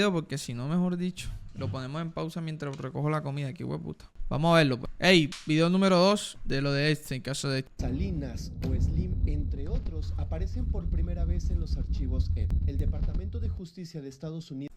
video porque si no, mejor dicho, lo ponemos en pausa mientras recojo la comida. Aquí, hueputa. Vamos a verlo, pues. Ey, video número 2 de lo de este, en caso de... Salinas o Slim, entre otros, aparecen por primera vez en los archivos EP. El Departamento de Justicia de Estados Unidos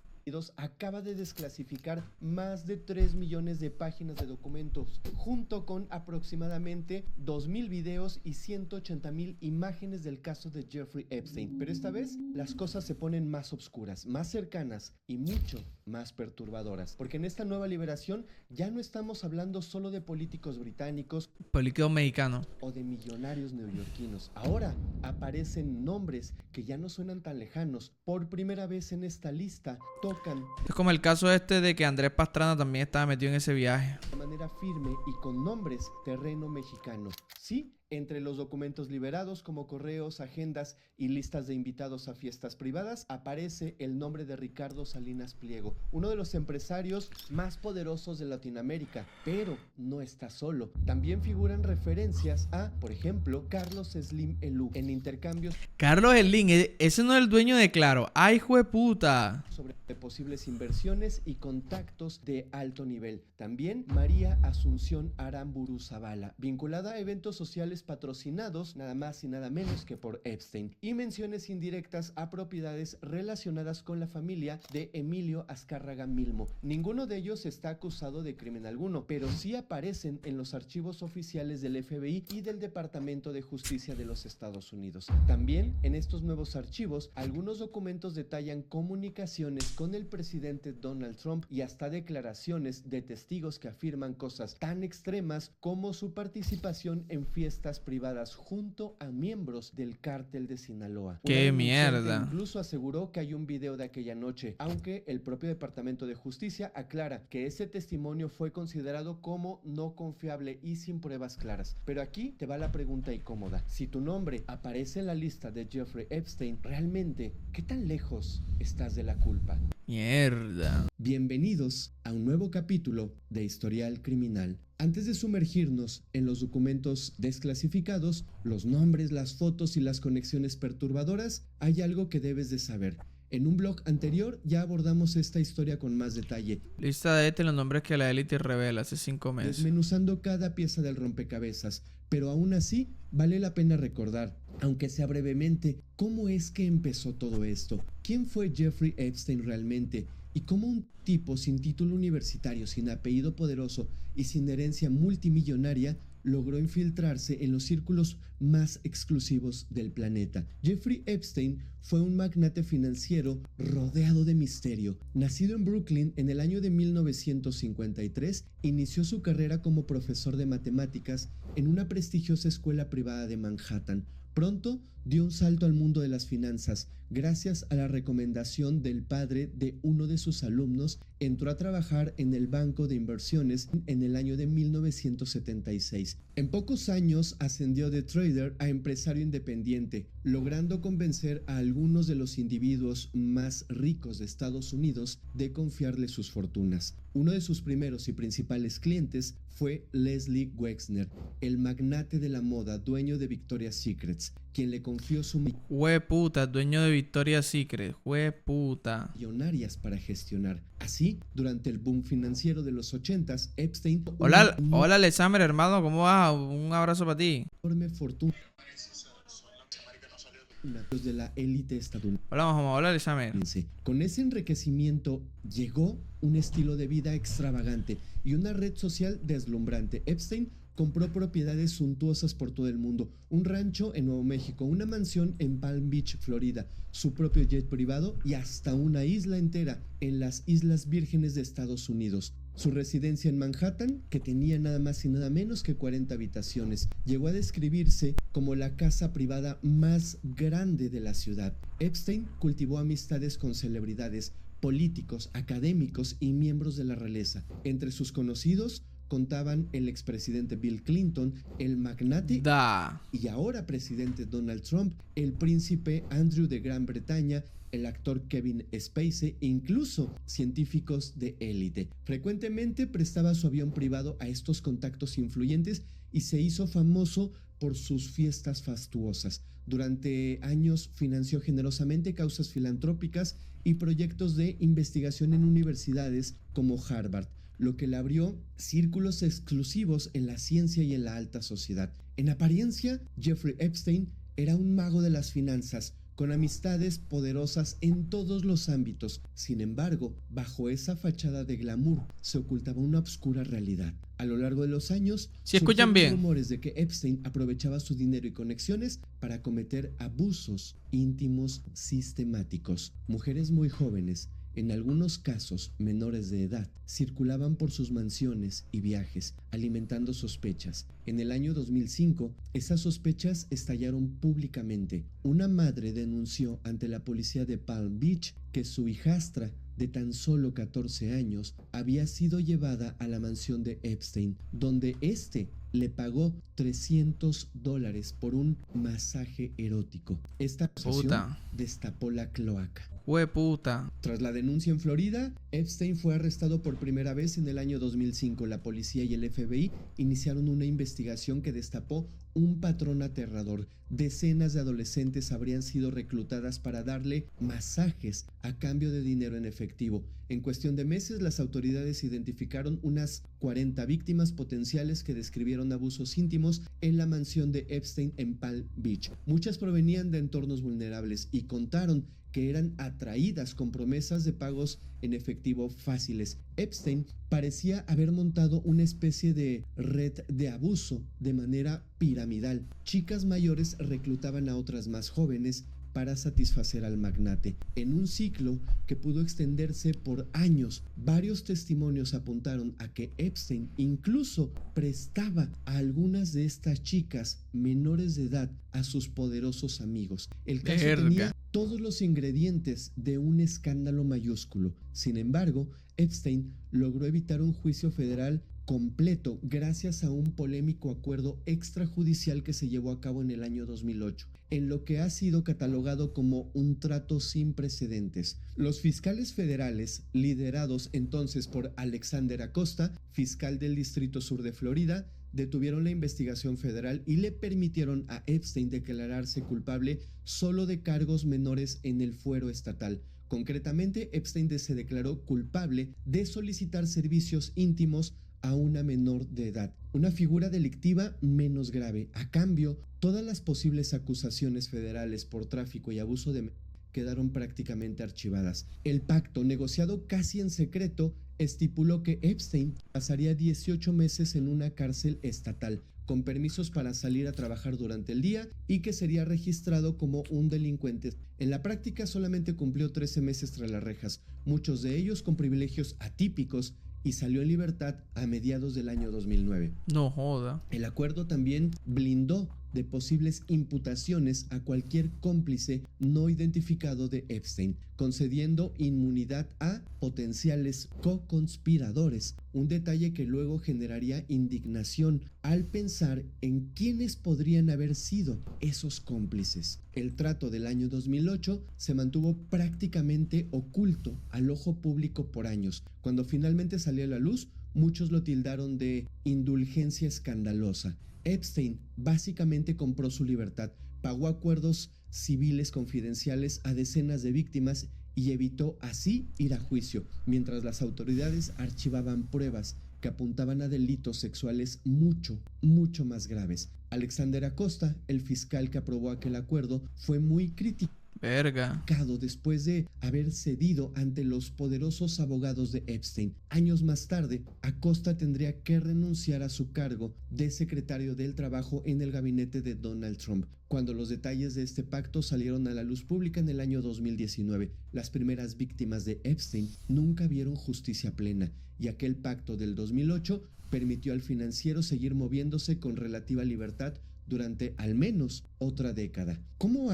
acaba de desclasificar más de 3 millones de páginas de documentos, junto con aproximadamente 2,000 videos y 180,000 imágenes del caso de Jeffrey Epstein. Pero esta vez las cosas se ponen más oscuras, más cercanas y mucho más perturbadoras, porque en esta nueva liberación ya no estamos hablando solo de políticos británicos, político mexicano o de millonarios neoyorquinos. Ahora aparecen nombres que ya no suenan tan lejanos. Por primera vez en esta lista tocan es como el caso este de que Andrés Pastrana también estaba metido en ese viaje. de manera firme y con nombres terreno mexicano. Sí, entre los documentos liberados como correos, agendas y listas de invitados a fiestas privadas aparece el nombre de Ricardo Salinas Pliego, uno de los empresarios más poderosos de Latinoamérica, pero no está solo. También figuran referencias a, por ejemplo, Carlos Slim Elú en intercambios Carlos Slim, ese no es el dueño de Claro. ¡Ay, jueputa! sobre posibles inversiones y contactos de alto nivel. También María Asunción Aramburu Zavala, vinculada a eventos sociales patrocinados nada más y nada menos que por Epstein, y menciones indirectas a propiedades relacionadas con la familia de Emilio Azcárraga Milmo. Ninguno de ellos está acusado de crimen alguno, pero sí aparecen en los archivos oficiales del FBI y del Departamento de Justicia de los Estados Unidos. También en estos nuevos archivos, algunos documentos detallan comunicaciones con el presidente Donald Trump y hasta declaraciones de testigos que afirman cosas tan extremas como su participación en fiestas privadas junto a miembros del cártel de Sinaloa. ¡Qué Una denunciante mierda! incluso aseguró que hay un video de aquella noche, aunque el propio Departamento de Justicia aclara que ese testimonio fue considerado como no confiable y sin pruebas claras. Pero aquí te va la pregunta incómoda. Si tu nombre aparece en la lista de Jeffrey Epstein, ¿realmente qué tan lejos estás de la culpa? Mierda. Bienvenidos a un nuevo capítulo de Historial Criminal. Antes de sumergirnos en los documentos desclasificados, los nombres, las fotos y las conexiones perturbadoras, hay algo que debes de saber. En un blog anterior ya abordamos esta historia con más detalle, Lista de los nombres que la élite revela hace 5 meses. desmenuzando cada pieza del rompecabezas, pero aún así vale la pena recordar, aunque sea brevemente, cómo es que empezó todo esto. ¿Quién fue Jeffrey Epstein realmente? Y cómo un tipo sin título universitario, sin apellido poderoso y sin herencia multimillonaria logró infiltrarse en los círculos más exclusivos del planeta. Jeffrey Epstein fue un magnate financiero rodeado de misterio. Nacido en Brooklyn en el año de 1953, inició su carrera como profesor de matemáticas en una prestigiosa escuela privada de Manhattan. Pronto dio un salto al mundo de las finanzas. Gracias a la recomendación del padre de uno de sus alumnos, entró a trabajar en el banco de inversiones en el año de 1976. En pocos años ascendió de trader a empresario independiente, logrando convencer a algunos de los individuos más ricos de Estados Unidos de confiarle sus fortunas. Uno de sus primeros y principales clientes fue Leslie Wexner, el magnate de la moda, dueño de Victoria's Secrets, quien le confió su Jueputa, dueño de Victoria's Secret. Jueputa. millonarias para gestionar. Así, durante el boom financiero de los 80s, Epstein Hola, una hola Alexander, hermano, ¿cómo vas? Un abrazo para ti. enorme fortuna de la élite estadounidense. Hola, Mahoma, hola Alexander. Con ese enriquecimiento llegó un estilo de vida extravagante y una red social deslumbrante. Epstein compró propiedades suntuosas por todo el mundo, un rancho en Nuevo México, una mansión en Palm Beach, Florida, su propio jet privado y hasta una isla entera en las Islas Vírgenes de Estados Unidos. Su residencia en Manhattan, que tenía nada más y nada menos que 40 habitaciones, llegó a describirse como la casa privada más grande de la ciudad. Epstein cultivó amistades con celebridades, políticos, académicos y miembros de la realeza. Entre sus conocidos contaban el expresidente Bill Clinton, el magnate y ahora presidente Donald Trump, el príncipe Andrew de Gran Bretaña, el actor Kevin Spacey e incluso científicos de élite. Frecuentemente prestaba su avión privado a estos contactos influyentes y se hizo famoso por sus fiestas fastuosas. Durante años financió generosamente causas filantrópicas y proyectos de investigación en universidades como Harvard, lo que le abrió círculos exclusivos en la ciencia y en la alta sociedad. En apariencia, Jeffrey Epstein era un mago de las finanzas, con amistades poderosas en todos los ámbitos. Sin embargo, bajo esa fachada de glamour se ocultaba una oscura realidad. A lo largo de los años, ¿Sí escuchan bien? rumores de que Epstein aprovechaba su dinero y conexiones para cometer abusos íntimos sistemáticos. Mujeres muy jóvenes, en algunos casos menores de edad, circulaban por sus mansiones y viajes, alimentando sospechas. En el año 2005, esas sospechas estallaron públicamente. Una madre denunció ante la policía de Palm Beach que su hijastra, de tan solo 14 años, había sido llevada a la mansión de Epstein, donde éste le pagó $300 por un masaje erótico. Esta acusación destapó la cloaca. Hueputa. Tras la denuncia en Florida, Epstein fue arrestado por primera vez en el año 2005. La policía y el FBI iniciaron una investigación que destapó un patrón aterrador. Decenas de adolescentes habrían sido reclutadas para darle masajes a cambio de dinero en efectivo. En cuestión de meses, las autoridades identificaron unas 40 víctimas potenciales que describieron abusos íntimos en la mansión de Epstein en Palm Beach. Muchas provenían de entornos vulnerables y contaron que eran atraídas con promesas de pagos en efectivo fáciles. Epstein parecía haber montado una especie de red de abuso de manera piramidal. Chicas mayores reclutaban a otras más jóvenes para satisfacer al magnate, en un ciclo que pudo extenderse por años. Varios testimonios apuntaron a que Epstein incluso prestaba a algunas de estas chicas menores de edad a sus poderosos amigos. El caso tenía todos los ingredientes de un escándalo mayúsculo. Sin embargo, Epstein logró evitar un juicio federal completo gracias a un polémico acuerdo extrajudicial que se llevó a cabo en el año 2008, en lo que ha sido catalogado como un trato sin precedentes. Los fiscales federales, liderados entonces por Alexander Acosta, fiscal del Distrito Sur de Florida, detuvieron la investigación federal y le permitieron a Epstein declararse culpable solo de cargos menores en el fuero estatal. Concretamente, Epstein se declaró culpable de solicitar servicios íntimos a una menor de edad, una figura delictiva menos grave. A cambio, todas las posibles acusaciones federales por tráfico y abuso de quedaron prácticamente archivadas. El pacto, negociado casi en secreto, estipuló que Epstein pasaría 18 meses en una cárcel estatal, con permisos para salir a trabajar durante el día y que sería registrado como un delincuente. En la práctica solamente cumplió 13 meses tras las rejas, muchos de ellos con privilegios atípicos, y salió en libertad a mediados del año 2009. No joda. El acuerdo también blindó de posibles imputaciones a cualquier cómplice no identificado de Epstein, concediendo inmunidad a potenciales co-conspiradores, un detalle que luego generaría indignación al pensar en quiénes podrían haber sido esos cómplices. El trato del año 2008 se mantuvo prácticamente oculto al ojo público por años. Cuando finalmente salió a la luz, muchos lo tildaron de indulgencia escandalosa. Epstein básicamente compró su libertad, pagó acuerdos civiles confidenciales a decenas de víctimas y evitó así ir a juicio, mientras las autoridades archivaban pruebas que apuntaban a delitos sexuales mucho más graves. Alexander Acosta, el fiscal que aprobó aquel acuerdo, fue muy crítico después de haber cedido ante los poderosos abogados de Epstein. Años más tarde, Acosta tendría que renunciar a su cargo de secretario del Trabajo en el gabinete de Donald Trump. Cuando los detalles de este pacto salieron a la luz pública en el año 2019, las primeras víctimas de Epstein nunca vieron justicia plena, y aquel pacto del 2008 permitió al financiero seguir moviéndose con relativa libertad durante al menos otra década. ¿Cómo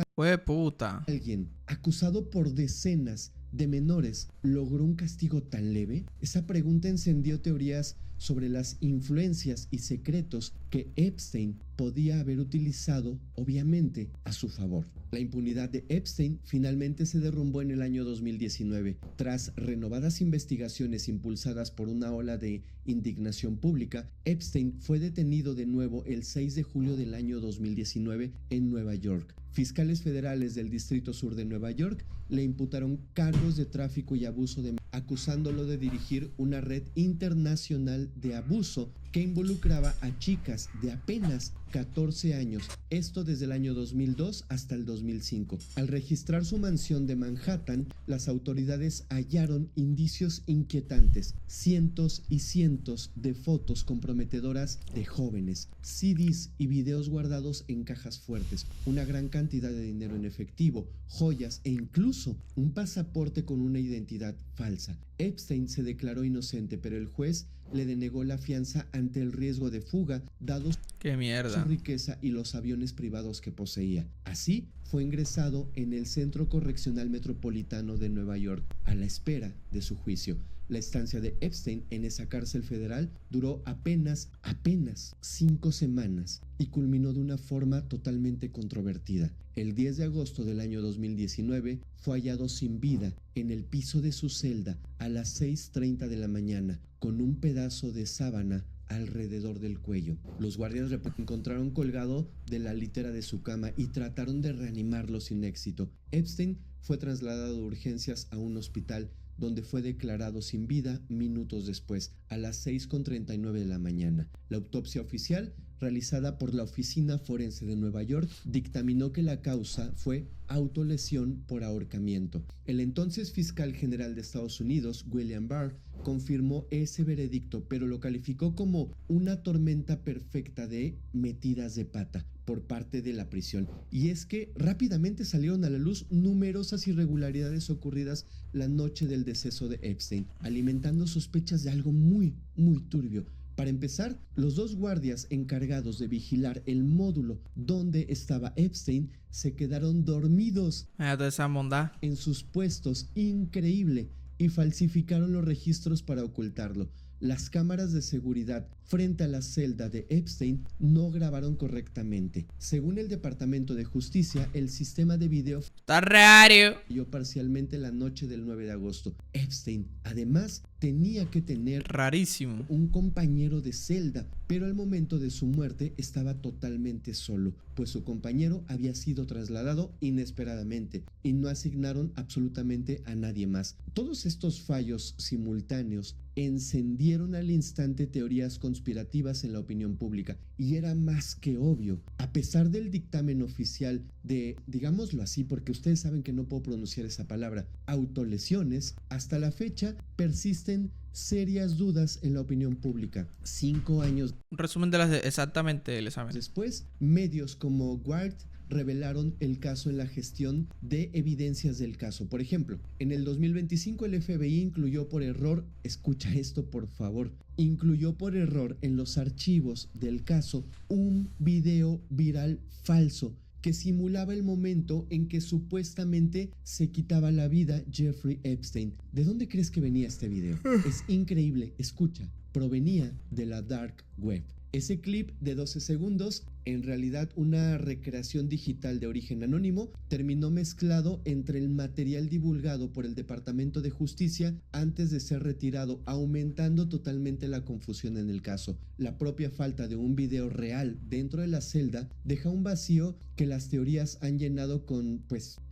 alguien acusado por decenas de menores logró un castigo tan leve? Esa pregunta encendió teorías sobre las influencias y secretos que Epstein podía haber utilizado, obviamente, a su favor. La impunidad de Epstein finalmente se derrumbó en el año 2019. Tras renovadas investigaciones impulsadas por una ola de indignación pública, Epstein fue detenido de nuevo el 6 de julio del año 2019 en Nueva York. Fiscales federales del Distrito Sur de Nueva York le imputaron cargos de tráfico y abuso acusándolo de dirigir una red internacional de abuso que involucraba a chicas de apenas 14 años, esto desde el año 2002 hasta el 2005. Al registrar su mansión de Manhattan, las autoridades hallaron indicios inquietantes, cientos y cientos de fotos comprometedoras de jóvenes, CDs y videos guardados en cajas fuertes, una gran cantidad de dinero en efectivo, joyas e incluso un pasaporte con una identidad falsa. Epstein se declaró inocente, pero el juez le denegó la fianza ante el riesgo de fuga, dado ¡Qué mierda! su riqueza y los aviones privados que poseía. Así, fue ingresado en el Centro Correccional Metropolitano de Nueva York, a la espera de su juicio. La estancia de Epstein en esa cárcel federal duró apenas 5 semanas y culminó de una forma totalmente controvertida. El 10 de agosto del año 2019 fue hallado sin vida en el piso de su celda a las 6:30 de la mañana con un pedazo de sábana alrededor del cuello. Los guardias lo encontraron colgado de la litera de su cama y trataron de reanimarlo sin éxito. Epstein fue trasladado de urgencias a un hospital donde fue declarado sin vida minutos después, a las 6:39 de la mañana. La autopsia oficial, realizada por la Oficina Forense de Nueva York, dictaminó que la causa fue autolesión por ahorcamiento. El entonces fiscal general de Estados Unidos, William Barr, confirmó ese veredicto, pero lo calificó como una tormenta perfecta de metidas de pata por parte de la prisión. Y es que rápidamente salieron a la luz numerosas irregularidades ocurridas la noche del deceso de Epstein, alimentando sospechas de algo muy turbio. Para empezar, los dos guardias encargados de vigilar el módulo donde estaba Epstein se quedaron dormidos en sus puestos, increíble, y falsificaron los registros para ocultarlo. Las cámaras de seguridad frente a la celda de Epstein no grabaron correctamente. Según el Departamento de Justicia, el sistema de video ¡Está raro! falló parcialmente la noche del 9 de agosto. Epstein, además, tenía que tener rarísimo un compañero de celda, pero al momento de su muerte estaba totalmente solo, pues su compañero había sido trasladado inesperadamente y no asignaron absolutamente a nadie más. Todos estos fallos simultáneos encendieron al instante teorías conspirativas en la opinión pública, y era más que obvio. A pesar del dictamen oficial de, digámoslo así porque ustedes saben que no puedo pronunciar esa palabra, autolesiones, hasta la fecha persisten serias dudas en la opinión pública. 5 años un resumen exactamente del examen. Después, medios como Wired revelaron el caso en la gestión de evidencias del caso. Por ejemplo, en el 2025 el FBI incluyó por error, escucha esto por favor, incluyó por error en los archivos del caso un video viral falso que simulaba el momento en que supuestamente se quitaba la vida Jeffrey Epstein. ¿De dónde crees que venía este video? Es increíble, escucha, provenía de la Dark Web. Ese clip de 12 segundos, en realidad una recreación digital de origen anónimo, terminó mezclado entre el material divulgado por el Departamento de Justicia antes de ser retirado, aumentando totalmente la confusión en el caso. La propia falta de un video real dentro de la celda deja un vacío que las teorías han llenado con,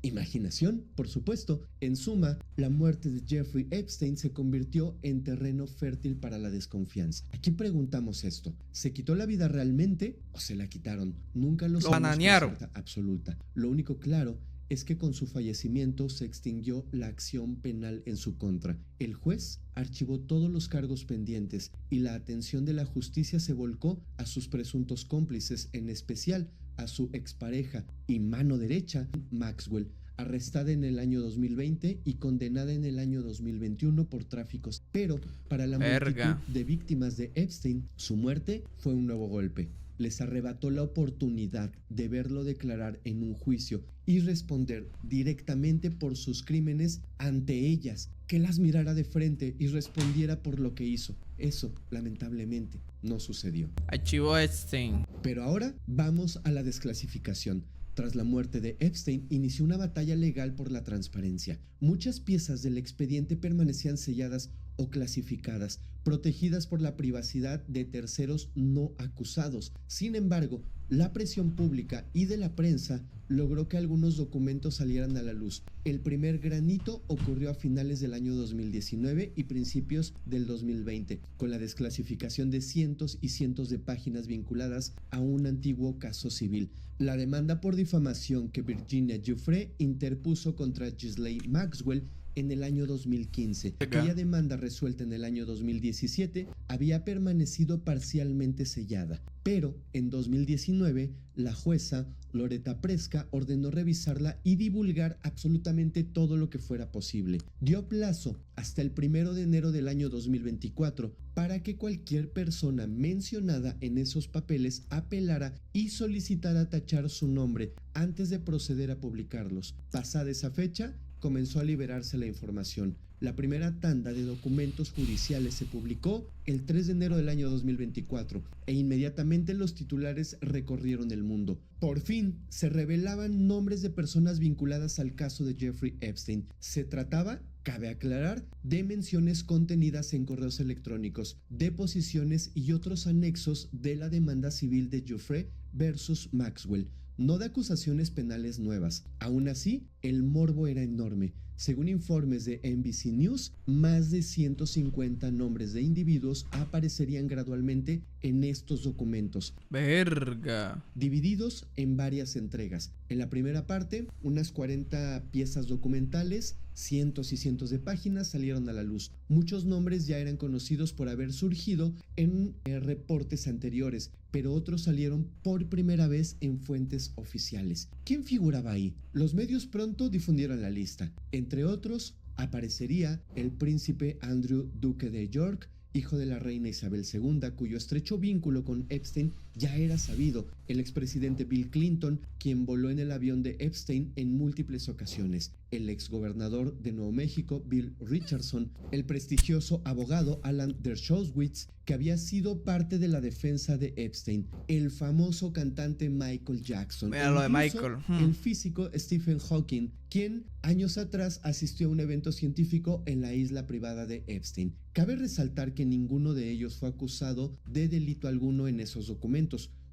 imaginación, por supuesto. En suma, la muerte de Jeffrey Epstein se convirtió en terreno fértil para la desconfianza. Aquí preguntamos esto: ¿se quitó la vida realmente o se la quitaron? Nunca lo sabemos con cierta absoluta. Lo único claro es que con su fallecimiento se extinguió la acción penal en su contra. El juez archivó todos los cargos pendientes y la atención de la justicia se volcó a sus presuntos cómplices, en especial a su expareja y mano derecha, Maxwell, arrestada en el año 2020 y condenada en el año 2021 por tráficos. Pero para la multitud de víctimas de Epstein, su muerte fue un nuevo golpe. Les arrebató la oportunidad de verlo declarar en un juicio y responder directamente por sus crímenes ante ellas. que las mirara de frente y respondiera por lo que hizo. Eso, lamentablemente, no sucedió. Archivo Epstein. Pero ahora vamos a la desclasificación. Tras la muerte de Epstein, inició una batalla legal por la transparencia. Muchas piezas del expediente permanecían selladas o clasificadas, protegidas por la privacidad de terceros no acusados. Sin embargo, la presión pública y de la prensa logró que algunos documentos salieran a la luz. El primer granito ocurrió a finales del año 2019 y principios del 2020, con la desclasificación de cientos y cientos de páginas vinculadas a un antiguo caso civil. La demanda por difamación que Virginia Giuffre interpuso contra Ghislaine Maxwell en el año 2015. Aquella demanda resuelta en el año 2017 había permanecido parcialmente sellada, pero en 2019 la jueza Loretta Preska ordenó revisarla y divulgar absolutamente todo lo que fuera posible. Dio plazo hasta el 1 de enero del año 2024 para que cualquier persona mencionada en esos papeles apelara y solicitara tachar su nombre antes de proceder a publicarlos. Pasada esa fecha, comenzó a liberarse la información. La primera tanda de documentos judiciales se publicó el 3 de enero del año 2024 e inmediatamente los titulares recorrieron el mundo. Por fin se revelaban nombres de personas vinculadas al caso de Jeffrey Epstein. Se trataba, cabe aclarar, de menciones contenidas en correos electrónicos, deposiciones y otros anexos de la demanda civil de Giuffre versus Maxwell, no de acusaciones penales nuevas. Aún así, el morbo era enorme. Según informes de NBC News, más de 150 nombres de individuos aparecerían gradualmente en estos documentos. Verga. Divididos en varias entregas. En la primera parte, unas 40 piezas documentales, cientos y cientos de páginas salieron a la luz. Muchos nombres ya eran conocidos por haber surgido en reportes anteriores, pero otros salieron por primera vez en fuentes oficiales. ¿Quién figuraba ahí? Los medios pronto difundieron la lista. Entre otros, aparecería el príncipe Andrew, duque de York, hijo de la reina Isabel II, cuyo estrecho vínculo con Epstein ya era sabido, el expresidente Bill Clinton, quien voló en el avión de Epstein en múltiples ocasiones, el exgobernador de Nuevo México, Bill Richardson, el prestigioso abogado Alan Dershowitz, que había sido parte de la defensa de Epstein, el famoso cantante Michael Jackson, Mira lo de Michael. El físico Stephen Hawking, quien años atrás asistió a un evento científico en la isla privada de Epstein. Cabe resaltar que ninguno de ellos fue acusado de delito alguno en esos documentos.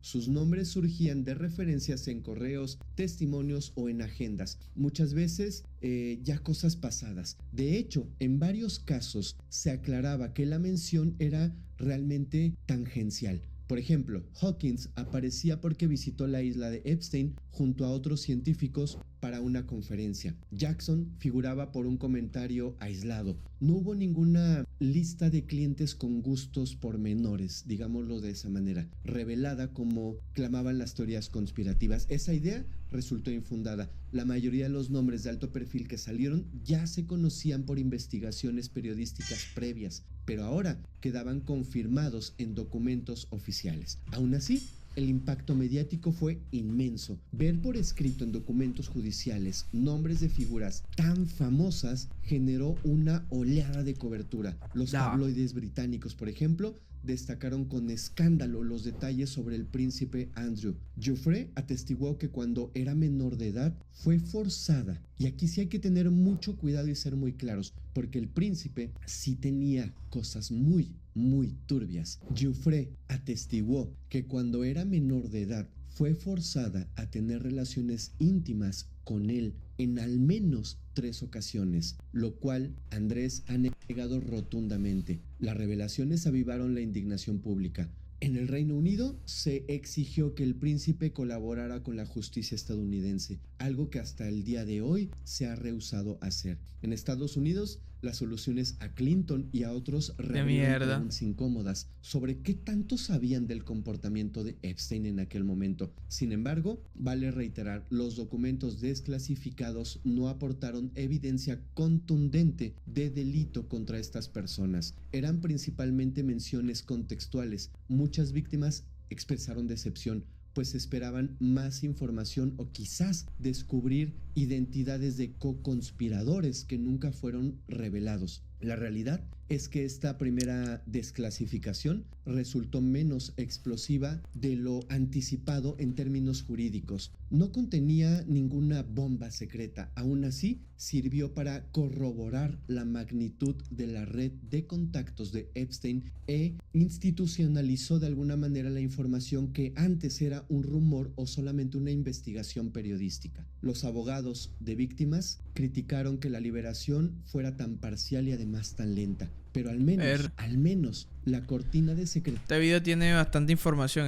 Sus nombres surgían de referencias en correos, testimonios o en agendas, muchas veces ya cosas pasadas. De hecho, en varios casos se aclaraba que la mención era realmente tangencial. Por ejemplo, Hawkins aparecía porque visitó la isla de Epstein junto a otros científicos para una conferencia. Jackson figuraba por un comentario aislado. No hubo ninguna lista de clientes con gustos pormenores, digámoslo de esa manera, revelada como clamaban las teorías conspirativas. Esa idea resultó infundada. La mayoría de los nombres de alto perfil que salieron ya se conocían por investigaciones periodísticas previas, pero ahora quedaban confirmados en documentos oficiales. Aún así, el impacto mediático fue inmenso. Ver por escrito en documentos judiciales nombres de figuras tan famosas generó una oleada de cobertura. Los tabloides británicos, por ejemplo, destacaron con escándalo los detalles sobre el príncipe Andrew. Giuffre atestiguó que cuando era menor de edad fue forzada, y aquí sí hay que tener mucho cuidado y ser muy claros, porque el príncipe sí tenía cosas muy turbias. Giuffre atestiguó que cuando era menor de edad fue forzada a tener relaciones íntimas con él en al menos 3 ocasiones, lo cual Andrés ha negado rotundamente. Las revelaciones avivaron la indignación pública. En el Reino Unido se exigió que el príncipe colaborara con la justicia estadounidense, algo que hasta el día de hoy se ha rehusado hacer. En Estados Unidos, las soluciones a Clinton y a otros revelaron preguntas incómodas sobre qué tanto sabían del comportamiento de Epstein en aquel momento. Sin embargo, vale reiterar, los documentos desclasificados no aportaron evidencia contundente de delito contra estas personas. Eran principalmente menciones contextuales. Muchas víctimas expresaron decepción, pues esperaban más información o quizás descubrir identidades de co-conspiradores que nunca fueron revelados. La realidad es que esta primera desclasificación resultó menos explosiva de lo anticipado en términos jurídicos. No contenía ninguna bomba secreta, aún así sirvió para corroborar la magnitud de la red de contactos de Epstein e institucionalizó de alguna manera la información que antes era un rumor o solamente una investigación periodística. Los abogados de víctimas criticaron que la liberación fuera tan parcial y además tan lenta, pero al menos la cortina de secretismo Este video tiene bastante información,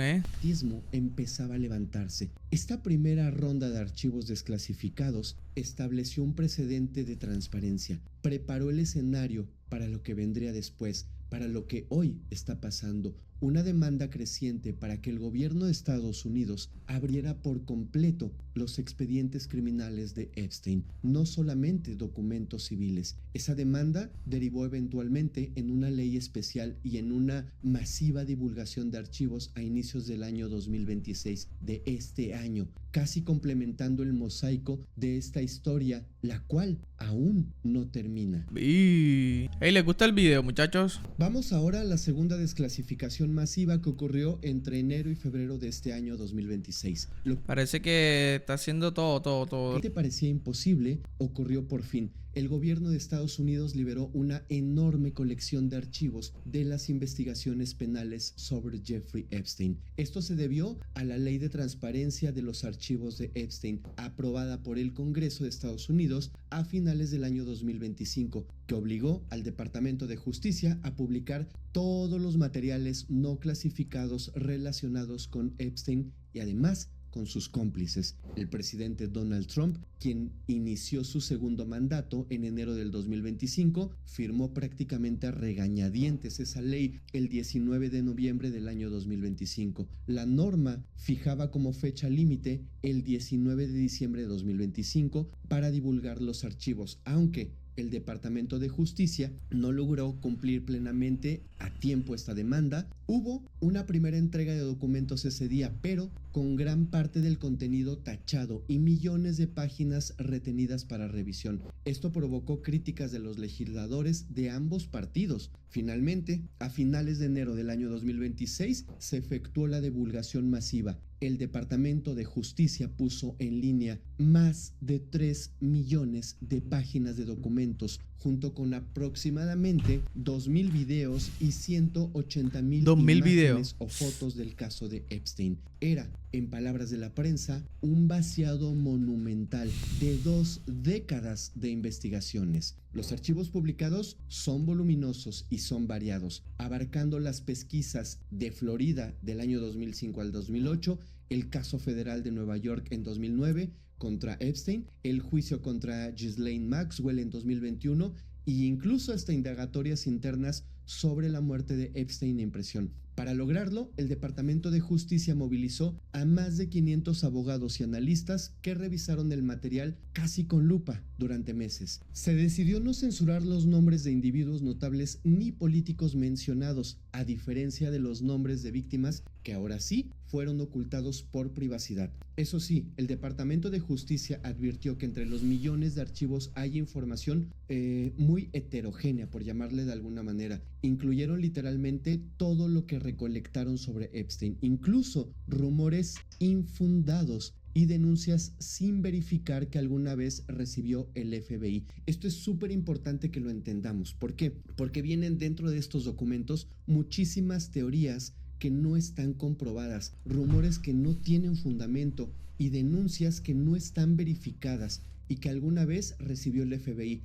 empezaba a levantarse. Esta primera ronda de archivos desclasificados estableció un precedente de transparencia, preparó el escenario para lo que vendría después, para lo que hoy está pasando, una demanda creciente para que el gobierno de Estados Unidos abriera por completo los expedientes criminales de Epstein, no solamente documentos civiles. Esa demanda derivó eventualmente en una ley especial y en una masiva divulgación de archivos a inicios del año 2026 de este año, casi complementando el mosaico de esta historia, la cual aún no termina. Hey, ¿les gusta el video, muchachos? Vamos ahora a la segunda desclasificación masiva que ocurrió entre enero y febrero de este año 2026. Parece que está haciendo todo. ¿Qué te parecía imposible? Ocurrió por fin. El gobierno de Estados Unidos liberó una enorme colección de archivos de las investigaciones penales sobre Jeffrey Epstein. Esto se debió a la Ley de Transparencia de los Archivos de Epstein, aprobada por el Congreso de Estados Unidos a finales del año 2025, que obligó al Departamento de Justicia a publicar todos los materiales no clasificados relacionados con Epstein y además con sus cómplices. El presidente Donald Trump, quien inició su segundo mandato en enero del 2025, firmó prácticamente a regañadientes esa ley el 19 de noviembre del año 2025. La norma fijaba como fecha límite el 19 de diciembre de 2025 para divulgar los archivos, aunque el Departamento de Justicia no logró cumplir plenamente a tiempo esta demanda. Hubo una primera entrega de documentos ese día, pero con gran parte del contenido tachado y millones de páginas retenidas para revisión. Esto provocó críticas de los legisladores de ambos partidos. Finalmente, a finales de enero del año 2026, se efectuó la divulgación masiva. El Departamento de Justicia puso en línea más de 3 millones de páginas de documentos, junto con aproximadamente 2,000 videos y 180,000 imágenes o fotos del caso de Epstein. Era, en palabras de la prensa, un vaciado monumental de 2 décadas de investigaciones. Los archivos publicados son voluminosos y son variados, abarcando las pesquisas de Florida del año 2005 al 2008, el caso federal de Nueva York en 2009 contra Epstein, el juicio contra Ghislaine Maxwell en 2021 e incluso hasta indagatorias internas sobre la muerte de Epstein en prisión. Para lograrlo, el Departamento de Justicia movilizó a más de 500 abogados y analistas que revisaron el material casi con lupa durante meses. Se decidió no censurar los nombres de individuos notables ni políticos mencionados, a diferencia de los nombres de víctimas que ahora sí fueron ocultados por privacidad. Eso sí, el Departamento de Justicia advirtió que entre los millones de archivos hay información muy heterogénea, por llamarle de alguna manera. Incluyeron literalmente todo lo que recolectaron sobre Epstein, incluso rumores infundados y denuncias sin verificar que alguna vez recibió el FBI. Esto es súper importante que lo entendamos. ¿Por qué? Porque vienen dentro de estos documentos muchísimas teorías que no están comprobadas, rumores que no tienen fundamento y denuncias que no están verificadas y que alguna vez recibió el FBI.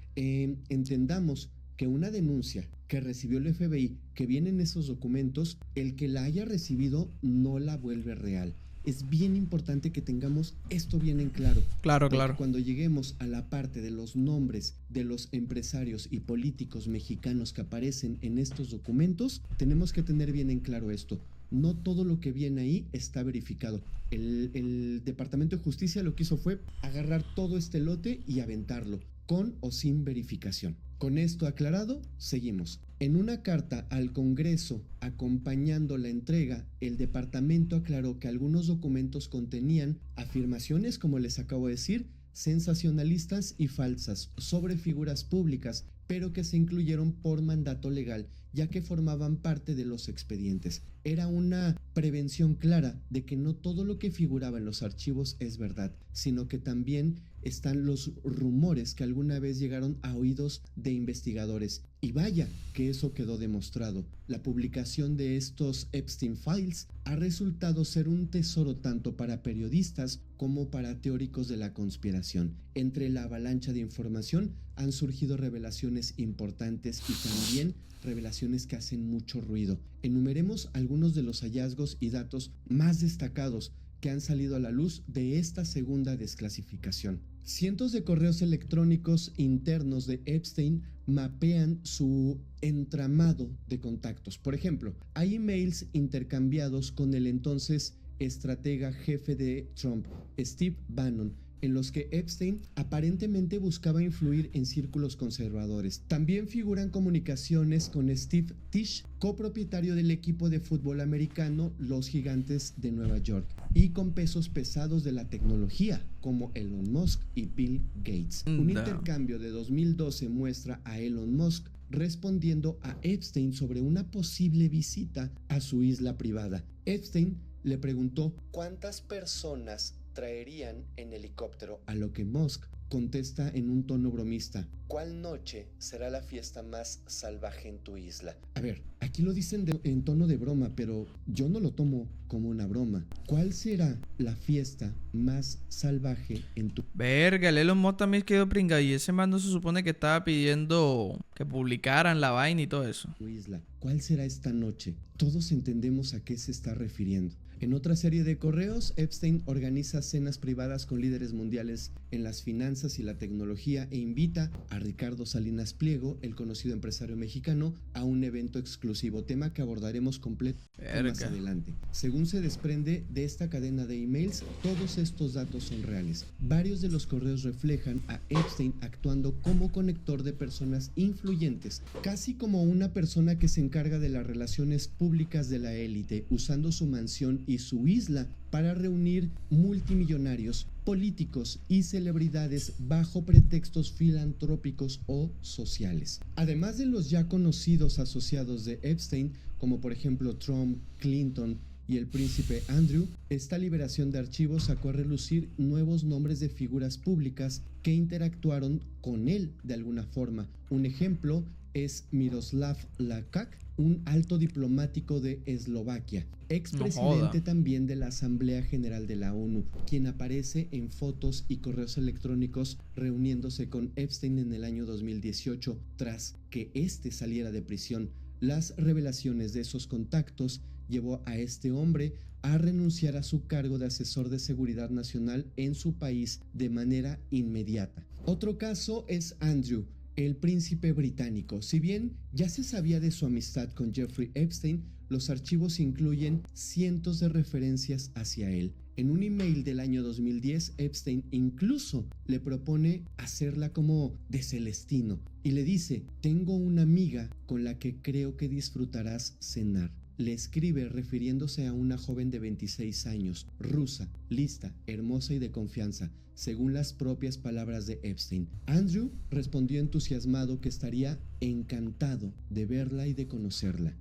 Entendamos que una denuncia que recibió el FBI, que viene en esos documentos, el que la haya recibido no la vuelve real. Es bien importante que tengamos esto bien en claro. Claro. Cuando lleguemos a la parte de los nombres de los empresarios y políticos mexicanos que aparecen en estos documentos, tenemos que tener bien en claro esto. No todo lo que viene ahí está verificado. El Departamento de Justicia lo que hizo fue agarrar todo este lote y aventarlo, con o sin verificación. Con esto aclarado, seguimos. En una carta al Congreso acompañando la entrega, el departamento aclaró que algunos documentos contenían afirmaciones, como les acabo de decir, sensacionalistas y falsas sobre figuras públicas, pero que se incluyeron por mandato legal, ya que formaban parte de los expedientes. Era una prevención clara de que no todo lo que figuraba en los archivos es verdad, sino que también están los rumores que alguna vez llegaron a oídos de investigadores. Y vaya que eso quedó demostrado. La publicación de estos Epstein Files ha resultado ser un tesoro tanto para periodistas como para teóricos de la conspiración. Entre la avalancha de información han surgido revelaciones importantes y también revelaciones que hacen mucho ruido. Enumeremos algunos de los hallazgos y datos más destacados que han salido a la luz de esta segunda desclasificación. Cientos de correos electrónicos internos de Epstein mapean su entramado de contactos. Por ejemplo, hay emails intercambiados con el entonces estratega jefe de Trump, Steve Bannon, en los que Epstein aparentemente buscaba influir en círculos conservadores. También figuran comunicaciones con Steve Tisch, copropietario del equipo de fútbol americano Los Gigantes de Nueva York, y con pesos pesados de la tecnología como Elon Musk y Bill Gates. Un intercambio de 2012 muestra a Elon Musk respondiendo a Epstein sobre una posible visita a su isla privada. Epstein le preguntó cuántas personas traerían en helicóptero, a lo que Musk contesta en un tono bromista: ¿cuál noche será la fiesta más salvaje en tu isla? A ver, aquí lo dicen en tono de broma, pero yo no lo tomo como una broma. ¿Cuál será la fiesta más salvaje en tu... Verga, el Elon Musk también quedó pringado y ese mando se supone que estaba pidiendo que publicaran la vaina y todo eso. isla? ¿Cuál será esta noche? Todos entendemos a qué se está refiriendo. En otra serie de correos, Epstein organiza cenas privadas con líderes mundiales en las finanzas y la tecnología e invita a Ricardo Salinas Pliego, el conocido empresario mexicano, a un evento exclusivo, tema que abordaremos completo más adelante. Según se desprende de esta cadena de emails, todos estos datos son reales. Varios de los correos reflejan a Epstein actuando como conector de personas influyentes, casi como una persona que se encarga de las relaciones públicas de la élite, usando su mansión y su isla para reunir multimillonarios, políticos y celebridades bajo pretextos filantrópicos o sociales. Además de los ya conocidos asociados de Epstein, como por ejemplo Trump, Clinton y el príncipe Andrew, esta liberación de archivos sacó a relucir nuevos nombres de figuras públicas que interactuaron con él de alguna forma. Un ejemplo es Miroslav Lajčák, un alto diplomático de Eslovaquia, expresidente también de la Asamblea General de la ONU, quien aparece en fotos y correos electrónicos reuniéndose con Epstein en el año 2018 tras que éste saliera de prisión. Las revelaciones de esos contactos llevó a este hombre a renunciar a su cargo de asesor de seguridad nacional en su país de manera inmediata. Otro caso es Andrew, el príncipe británico. Si bien ya se sabía de su amistad con Jeffrey Epstein, los archivos incluyen cientos de referencias hacia él. En un email del año 2010, Epstein incluso le propone hacerla como de Celestino y le dice: tengo una amiga con la que creo que disfrutarás cenar. Le escribe refiriéndose a una joven de 26 años, rusa, lista, hermosa y de confianza, según las propias palabras de Epstein. Andrew respondió entusiasmado que estaría encantado de verla y de conocerla.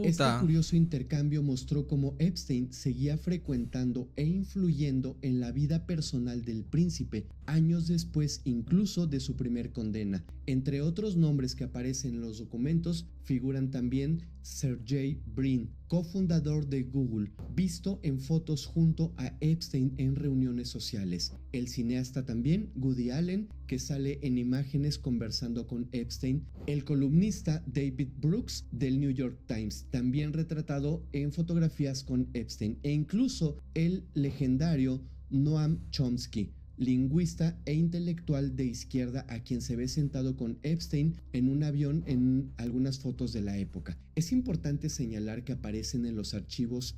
Este curioso intercambio mostró cómo Epstein seguía frecuentando e influyendo en la vida personal del príncipe años después incluso de su primer condena. Entre otros nombres que aparecen en los documentos figuran también Sergey Brin, cofundador de Google, visto en fotos junto a Epstein en reuniones sociales. El cineasta también, Woody Allen, que sale en imágenes conversando con Epstein. El columnista David Brooks del New York Times, también retratado en fotografías con Epstein. E incluso el legendario Noam Chomsky, lingüista e intelectual de izquierda, a quien se ve sentado con Epstein en un avión en algunas fotos de la época. Es importante señalar que aparecen en los archivos,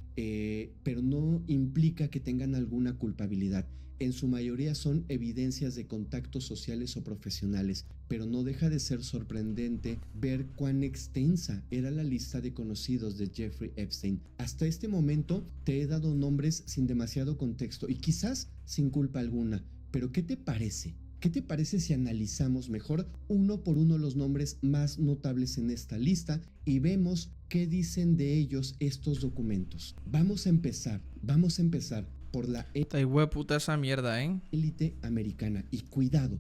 pero no implica que tengan alguna culpabilidad. En su mayoría son evidencias de contactos sociales o profesionales, pero no deja de ser sorprendente ver cuán extensa era la lista de conocidos de Jeffrey Epstein. Hasta este momento te he dado nombres sin demasiado contexto y quizás sin culpa alguna, pero ¿qué te parece? ¿Qué te parece si analizamos mejor uno por uno los nombres más notables en esta lista y vemos qué dicen de ellos estos documentos? Vamos a empezar por la Está hueputa esa mierda, élite americana. Y cuidado,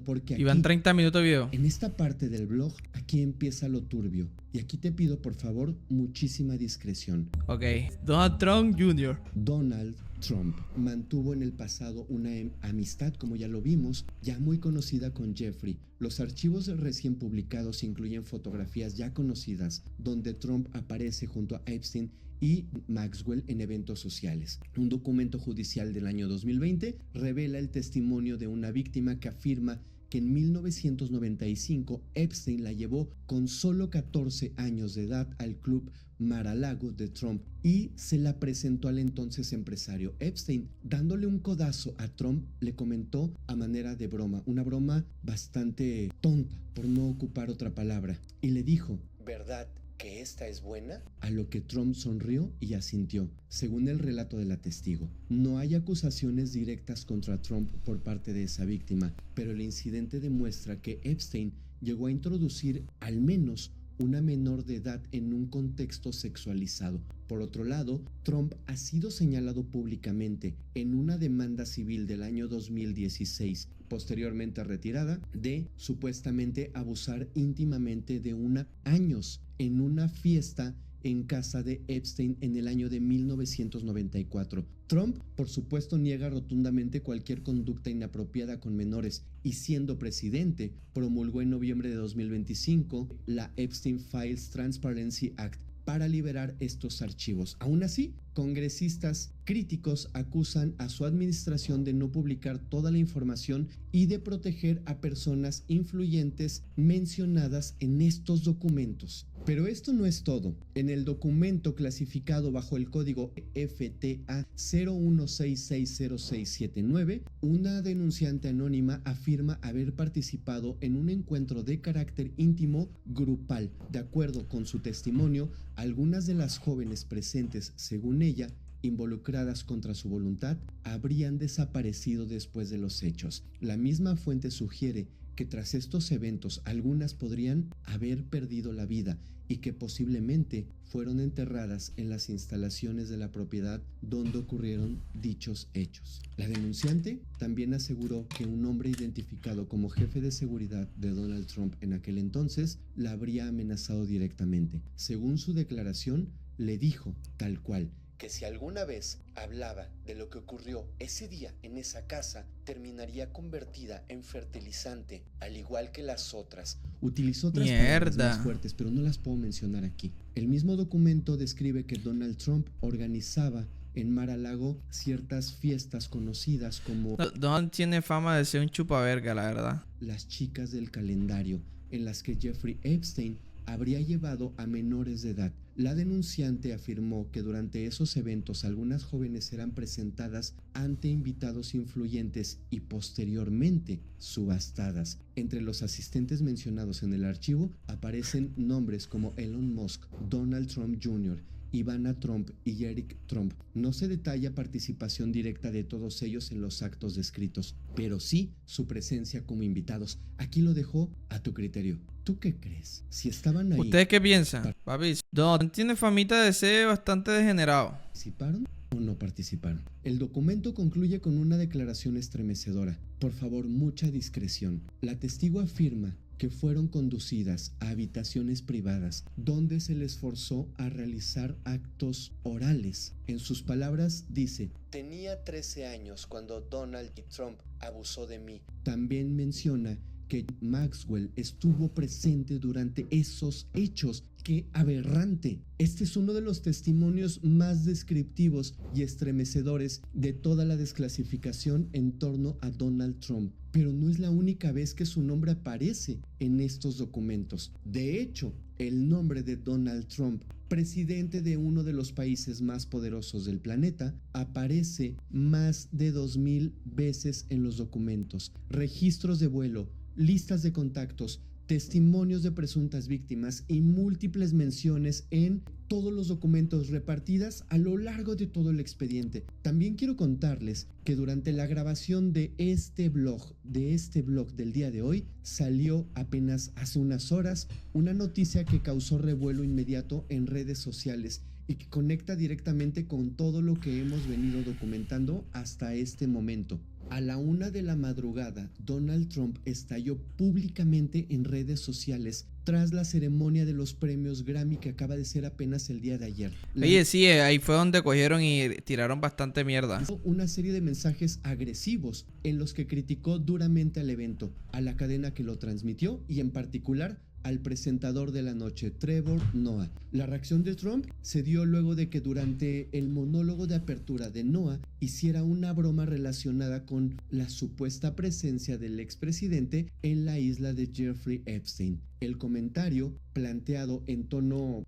porque aquí, Iban 30 minutos de video. en esta parte del blog, aquí empieza lo turbio. Y aquí te pido, por favor, muchísima discreción. Ok. Donald Trump Jr. Donald Trump mantuvo en el pasado una amistad, como ya lo vimos, ya muy conocida con Jeffrey. Los archivos recién publicados incluyen fotografías ya conocidas, donde Trump aparece junto a Epstein y Maxwell en eventos sociales. Un documento judicial del año 2020 revela el testimonio de una víctima que afirma que en 1995 Epstein la llevó con solo 14 años de edad al club Mar-a-Lago de Trump y se la presentó al entonces empresario. Epstein, dándole un codazo a Trump, le comentó a manera de broma, una broma bastante tonta, por no ocupar otra palabra, y le dijo: ¿verdad que esta es buena? A lo que Trump sonrió y asintió, según el relato de la testigo. No hay acusaciones directas contra Trump por parte de esa víctima, pero el incidente demuestra que Epstein llegó a introducir al menos una menor de edad en un contexto sexualizado. Por otro lado, Trump ha sido señalado públicamente en una demanda civil del año 2016, posteriormente retirada, de supuestamente abusar íntimamente de años en una fiesta en casa de Epstein en el año de 1994. Trump, por supuesto, niega rotundamente cualquier conducta inapropiada con menores y, siendo presidente, promulgó en noviembre de 2025 la Epstein Files Transparency Act para liberar estos archivos. Aún así, congresistas críticos acusan a su administración de no publicar toda la información y de proteger a personas influyentes mencionadas en estos documentos. Pero esto no es todo. En el documento clasificado bajo el código FTA 01660679, una denunciante anónima afirma haber participado en un encuentro de carácter íntimo grupal. De acuerdo con su testimonio, algunas de las jóvenes presentes, según ella, involucradas contra su voluntad, habrían desaparecido después de los hechos. La misma fuente sugiere que tras estos eventos algunas podrían haber perdido la vida y que posiblemente fueron enterradas en las instalaciones de la propiedad donde ocurrieron dichos hechos. La denunciante también aseguró que un hombre identificado como jefe de seguridad de Donald Trump en aquel entonces la habría amenazado directamente. Según su declaración, le dijo tal cual que si alguna vez hablaba de lo que ocurrió ese día en esa casa, terminaría convertida en fertilizante, al igual que las otras. Utilizó otras palabras más fuertes, pero no las puedo mencionar aquí. El mismo documento describe que Donald Trump organizaba en Mar-a-Lago ciertas fiestas conocidas como Donald tiene fama de ser un chupaverga, la verdad. Las chicas del calendario, en las que Jeffrey Epstein habría llevado a menores de edad. La denunciante afirmó que durante esos eventos algunas jóvenes eran presentadas ante invitados influyentes y posteriormente subastadas. Entre los asistentes mencionados en el archivo aparecen nombres como Elon Musk, Donald Trump Jr., Ivana Trump y Eric Trump. No se detalla participación directa de todos ellos en los actos descritos, pero sí su presencia como invitados. Aquí lo dejo a tu criterio. ¿Tú qué crees? Si estaban ahí... ¿Ustedes qué piensan? Papi, Donald tiene famita de ser bastante degenerado. ¿Participaron o no participaron? El documento concluye con una declaración estremecedora. Por favor, mucha discreción. La testigo afirma que fueron conducidas a habitaciones privadas donde se les forzó a realizar actos orales. En sus palabras dice: tenía 13 años cuando Donald Trump abusó de mí. También menciona que Maxwell estuvo presente durante esos hechos. ¡Qué aberrante! Este es uno de los testimonios más descriptivos y estremecedores de toda la desclasificación en torno a Donald Trump. Pero no es la única vez que su nombre aparece en estos documentos. De hecho, el nombre de Donald Trump presidente de uno de los países más poderosos del planeta, aparece más de 2000 veces en los documentos, registros de vuelo, listas de contactos, testimonios de presuntas víctimas y múltiples menciones en todos los documentos repartidas a lo largo de todo el expediente. También quiero contarles que durante la grabación de este blog del día de hoy, salió apenas hace unas horas una noticia que causó revuelo inmediato en redes sociales y que conecta directamente con todo lo que hemos venido documentando hasta este momento. A la 1 de la madrugada, Donald Trump estalló públicamente en redes sociales tras la ceremonia de los premios Grammy que acaba de ser apenas el día de ayer. Oye, sí, ahí fue donde cogieron y tiraron bastante mierda. Una serie de mensajes agresivos en los que criticó duramente al evento, a la cadena que lo transmitió y en particular al presentador de la noche, Trevor Noah. La reacción de Trump se dio luego de que durante el monólogo de apertura de Noah hiciera una broma relacionada con la supuesta presencia del expresidente en la isla de Jeffrey Epstein. El comentario, planteado en tono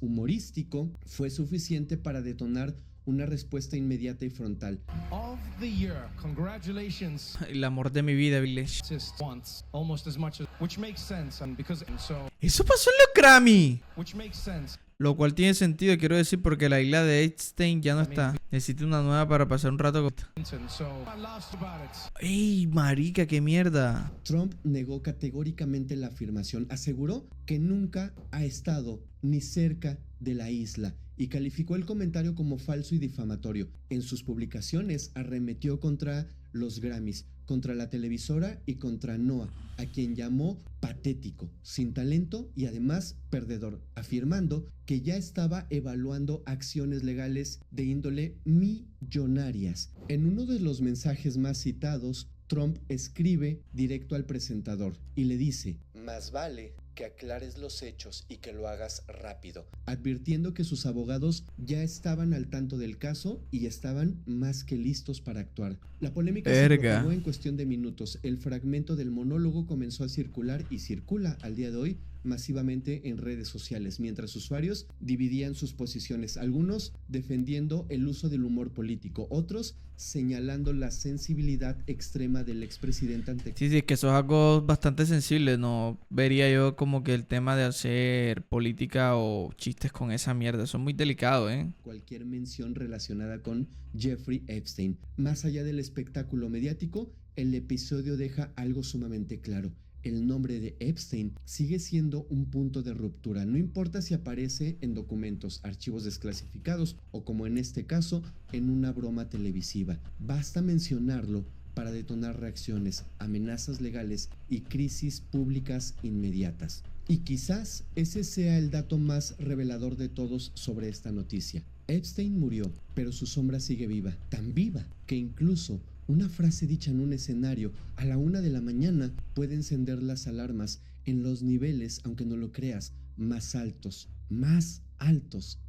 humorístico, fue suficiente para detonar una respuesta inmediata y frontal. Of the year, congratulations. El amor de mi vida, Village. Once, almost as much as, which makes sense, and because so, Eso pasó en los Grammy. which makes sense. Lo cual tiene sentido, quiero decir, porque la isla de Epstein ya no está. Necesito una nueva para pasar un rato con... So I laughed about it. ¡Ey, marica, qué mierda! Trump negó categóricamente la afirmación, aseguró que nunca ha estado ni cerca de la isla y calificó el comentario como falso y difamatorio. En sus publicaciones arremetió contra los Grammys, contra la televisora y contra Noah, a quien llamó patético, sin talento y además perdedor, afirmando que ya estaba evaluando acciones legales de índole millonarias. En uno de los mensajes más citados, Trump escribe directo al presentador y le dice: "Más vale que aclares los hechos y que lo hagas rápido", advirtiendo que sus abogados ya estaban al tanto del caso y estaban más que listos para actuar. La polémica se propagó en cuestión de minutos. El fragmento del monólogo comenzó a circular y circula al día de hoy masivamente en redes sociales, mientras usuarios dividían sus posiciones, algunos defendiendo el uso del humor político, otros señalando la sensibilidad extrema del expresidente ante... Sí, es que eso es algo bastante sensible. No vería yo como que el tema de hacer política o chistes con esa mierda. Eso es muy delicado, cualquier mención relacionada con Jeffrey Epstein. Más allá del espectáculo mediático, el episodio deja algo sumamente claro. El nombre de Epstein sigue siendo un punto de ruptura, no importa si aparece en documentos, archivos desclasificados o, como en este caso, en una broma televisiva. Basta mencionarlo para detonar reacciones, amenazas legales y crisis públicas inmediatas. Y quizás ese sea el dato más revelador de todos sobre esta noticia. Epstein murió, pero su sombra sigue viva, tan viva que incluso una frase dicha en un escenario a la 1 de la mañana puede encender las alarmas en los niveles, aunque no lo creas, más altos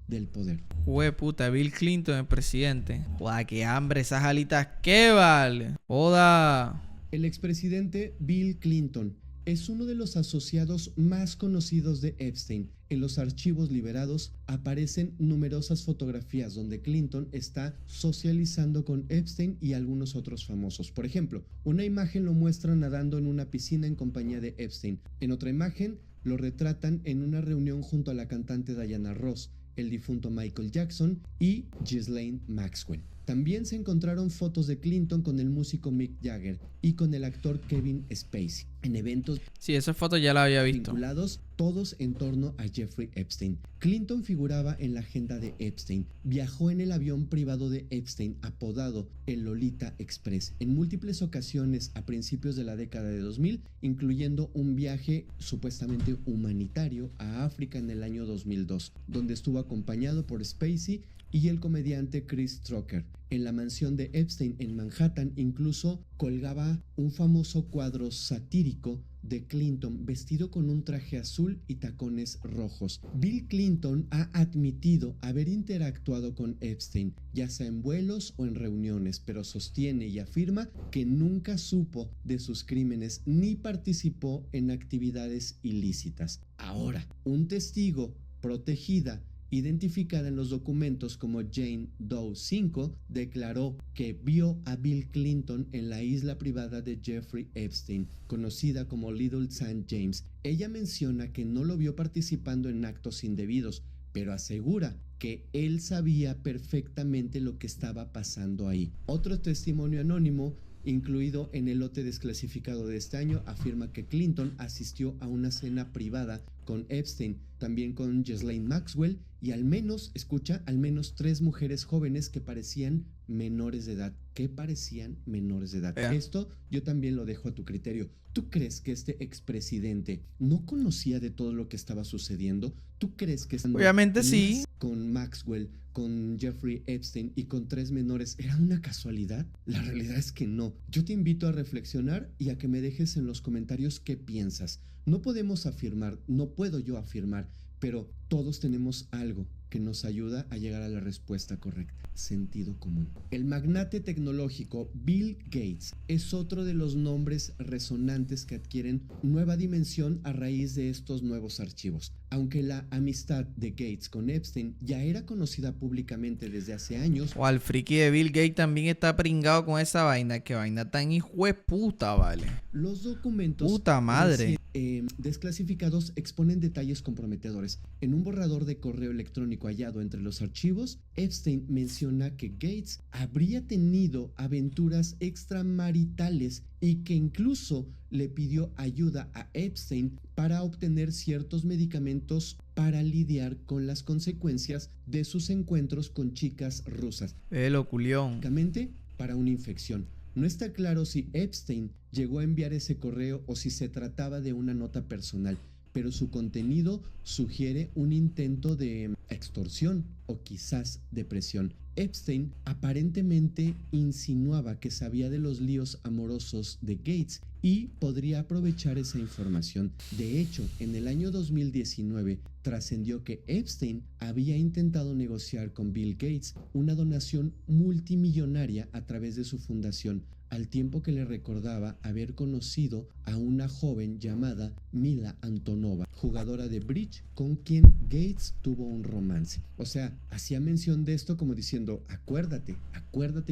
del poder. Puta, Bill Clinton, el presidente. Joda, qué hambre, esas alitas, ¿qué vale? Joda. El expresidente Bill Clinton es uno de los asociados más conocidos de Epstein. En los archivos liberados aparecen numerosas fotografías donde Clinton está socializando con Epstein y algunos otros famosos. Por ejemplo, una imagen lo muestra nadando en una piscina en compañía de Epstein. En otra imagen lo retratan en una reunión junto a la cantante Diana Ross, el difunto Michael Jackson y Ghislaine Maxwell. También se encontraron fotos de Clinton con el músico Mick Jagger y con el actor Kevin Spacey en eventos esa foto ya la había visto, vinculados todos en torno a Jeffrey Epstein. Clinton figuraba en la agenda de Epstein, viajó en el avión privado de Epstein apodado el Lolita Express en múltiples ocasiones a principios de la década de 2000, incluyendo un viaje supuestamente humanitario a África en el año 2002, donde estuvo acompañado por Spacey y el comediante Chris Tucker. En la mansión de Epstein en Manhattan incluso colgaba un famoso cuadro satírico de Clinton vestido con un traje azul y tacones rojos. Bill Clinton ha admitido haber interactuado con Epstein, ya sea en vuelos o en reuniones, pero sostiene y afirma que nunca supo de sus crímenes ni participó en actividades ilícitas. Ahora, un testigo protegida identificada en los documentos como Jane Doe 5, declaró que vio a Bill Clinton en la isla privada de Jeffrey Epstein, conocida como Little St. James. Ella menciona que no lo vio participando en actos indebidos, pero asegura que él sabía perfectamente lo que estaba pasando ahí. Otro testimonio anónimo, incluido en el lote desclasificado de este año, afirma que Clinton asistió a una cena privada con Epstein, también con Ghislaine Maxwell y al menos 3 mujeres jóvenes que parecían menores de edad. Esto yo también lo dejo a tu criterio. ¿Tú crees que este expresidente no conocía de todo lo que estaba sucediendo? ¿Tú crees que obviamente sí, con Maxwell, con Jeffrey Epstein y con 3 menores era una casualidad? La realidad es que no. Yo te invito a reflexionar y a que me dejes en los comentarios qué piensas. No podemos afirmar, no puedo yo afirmar, pero todos tenemos algo que nos ayuda a llegar a la respuesta correcta. Sentido común. El magnate tecnológico Bill Gates es otro de los nombres resonantes que adquieren nueva dimensión a raíz de estos nuevos archivos. Aunque la amistad de Gates con Epstein ya era conocida públicamente desde hace años. O al friki de Bill Gates también está pringado con esa vaina. Que vaina tan hijueputa, vale. Los documentos puta madre desclasificados exponen detalles comprometedores. En un borrador de correo electrónico hallado entre los archivos, Epstein menciona que Gates habría tenido aventuras extramaritales y que incluso le pidió ayuda a Epstein para obtener ciertos medicamentos para lidiar con las consecuencias de sus encuentros con chicas rusas. Culión. Para una infección. No está claro si Epstein llegó a enviar ese correo o si se trataba de una nota personal, pero su contenido sugiere un intento de extorsión o quizás de presión. Epstein aparentemente insinuaba que sabía de los líos amorosos de Gates y podría aprovechar esa información. De hecho, en el año 2019 trascendió que Epstein había intentado negociar con Bill Gates una donación multimillonaria a través de su fundación, al tiempo que le recordaba haber conocido a una joven llamada Mila Antonova, jugadora de bridge con quien Gates tuvo un romance. O sea, hacía mención de esto como diciendo, acuérdate